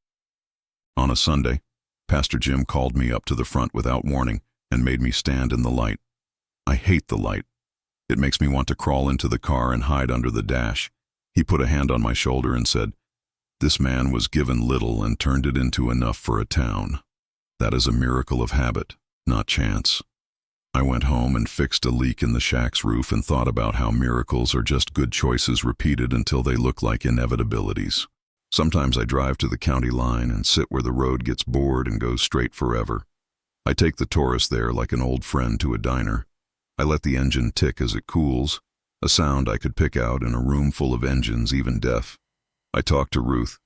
On a Sunday, Pastor Jim called me up to the front without warning and made me stand in the light. I hate the light. It makes me want to crawl into the car and hide under the dash. He put a hand on my shoulder and said, "This man was given little and turned it into enough for a town. That is a miracle of habit, not chance." I went home and fixed a leak in the shack's roof and thought about how miracles are just good choices repeated until they look like inevitabilities. Sometimes I drive to the county line and sit where the road gets bored and goes straight forever. I take the Taurus there like an old friend to a diner. I let the engine tick as it cools, a sound I could pick out in a room full of engines, even deaf. I talk to Ruth,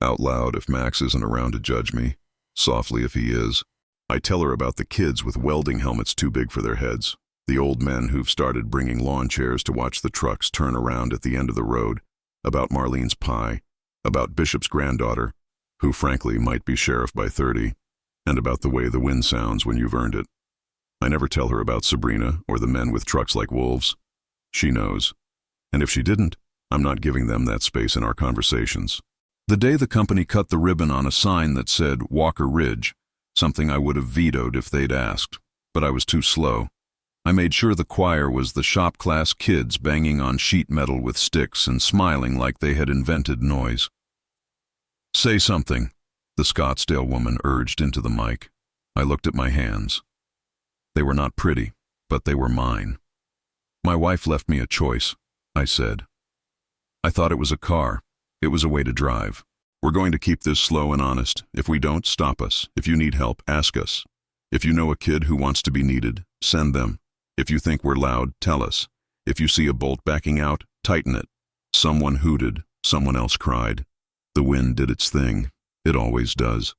out loud if Max isn't around to judge me, softly if he is. I tell her about the kids with welding helmets too big for their heads, the old men who've started bringing lawn chairs to watch the trucks turn around at the end of the road, about Marlene's pie, about Bishop's granddaughter, who frankly might be sheriff by 30, and about the way the wind sounds when you've earned it. I never tell her about Sabrina or the men with trucks like wolves. She knows. And if she didn't, I'm not giving them that space in our conversations. The day the company cut the ribbon on a sign that said Walker Ridge, something I would have vetoed if they'd asked, but I was too slow. I made sure the choir was the shop class kids banging on sheet metal with sticks and smiling like they had invented noise. "Say something," the Scottsdale woman urged into the mic. I looked at my hands. They were not pretty, but they were mine. "My wife left me a choice," I said. "I thought it was a car. It was a way to drive. We're going to keep this slow and honest. If we don't, stop us. If you need help, ask us. If you know a kid who wants to be needed, send them. If you think we're loud, tell us. If you see a bolt backing out, tighten it." Someone hooted. Someone else cried. The wind did its thing. It always does.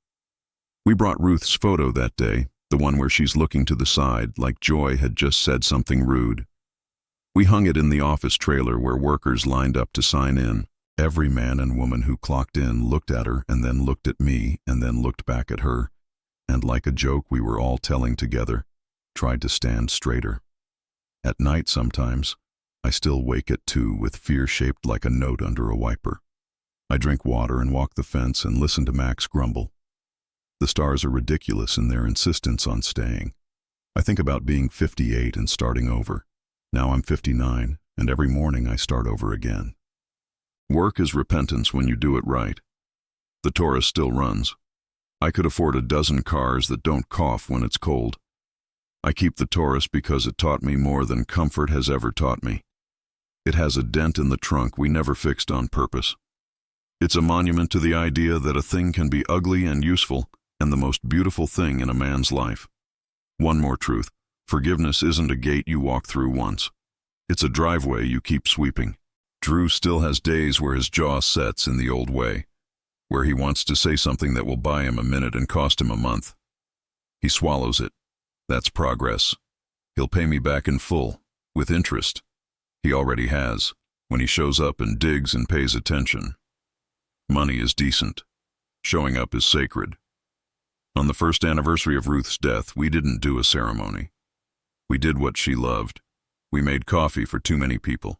We brought Ruth's photo that day, the one where she's looking to the side like Joy had just said something rude. We hung it in the office trailer where workers lined up to sign in. Every man and woman who clocked in looked at her and then looked at me and then looked back at her, and like a joke we were all telling together, tried to stand straighter. At night sometimes, I still wake at 2 with fear shaped like a note under a wiper. I drink water and walk the fence and listen to Max grumble. The stars are ridiculous in their insistence on staying. I think about being 58 and starting over. Now I'm 59, and every morning I start over again. Work is repentance when you do it right. The Taurus still runs. I could afford a dozen cars that don't cough when it's cold. I keep the Taurus because it taught me more than comfort has ever taught me. It has a dent in the trunk we never fixed on purpose. It's a monument to the idea that a thing can be ugly and useful and the most beautiful thing in a man's life. One more truth. Forgiveness isn't a gate you walk through once. It's a driveway you keep sweeping. Drew still has days where his jaw sets in the old way, where he wants to say something that will buy him a minute and cost him a month. He swallows it. That's progress. He'll pay me back in full, with interest. He already has, when he shows up and digs and pays attention. Money is decent. Showing up is sacred. On the first anniversary of Ruth's death, we didn't do a ceremony. We did what she loved. We made coffee for too many people.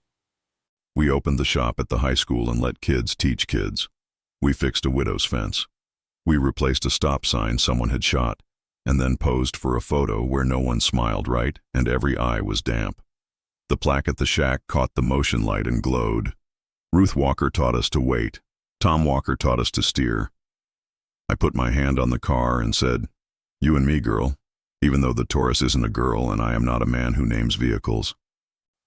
We opened the shop at the high school and let kids teach kids. We fixed a widow's fence. We replaced a stop sign someone had shot, and then posed for a photo where no one smiled right and every eye was damp. The plaque at the shack caught the motion light and glowed. Ruth Walker taught us to wait. Tom Walker taught us to steer. I put my hand on the car and said, "You and me, girl," even though the Taurus isn't a girl and I am not a man who names vehicles.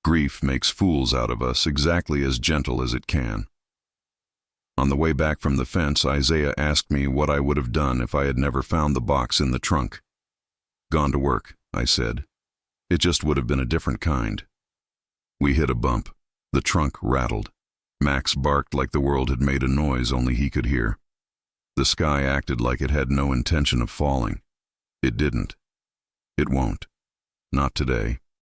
Grief makes fools out of us exactly as gentle as it can. On the way back from the fence, Isaiah asked me what I would have done if I had never found the box in the trunk. "Gone to work," I said. "It just would have been a different kind." We hit a bump. The trunk rattled. Max barked like the world had made a noise only he could hear. The sky acted like it had no intention of falling. It didn't. It won't. Not today.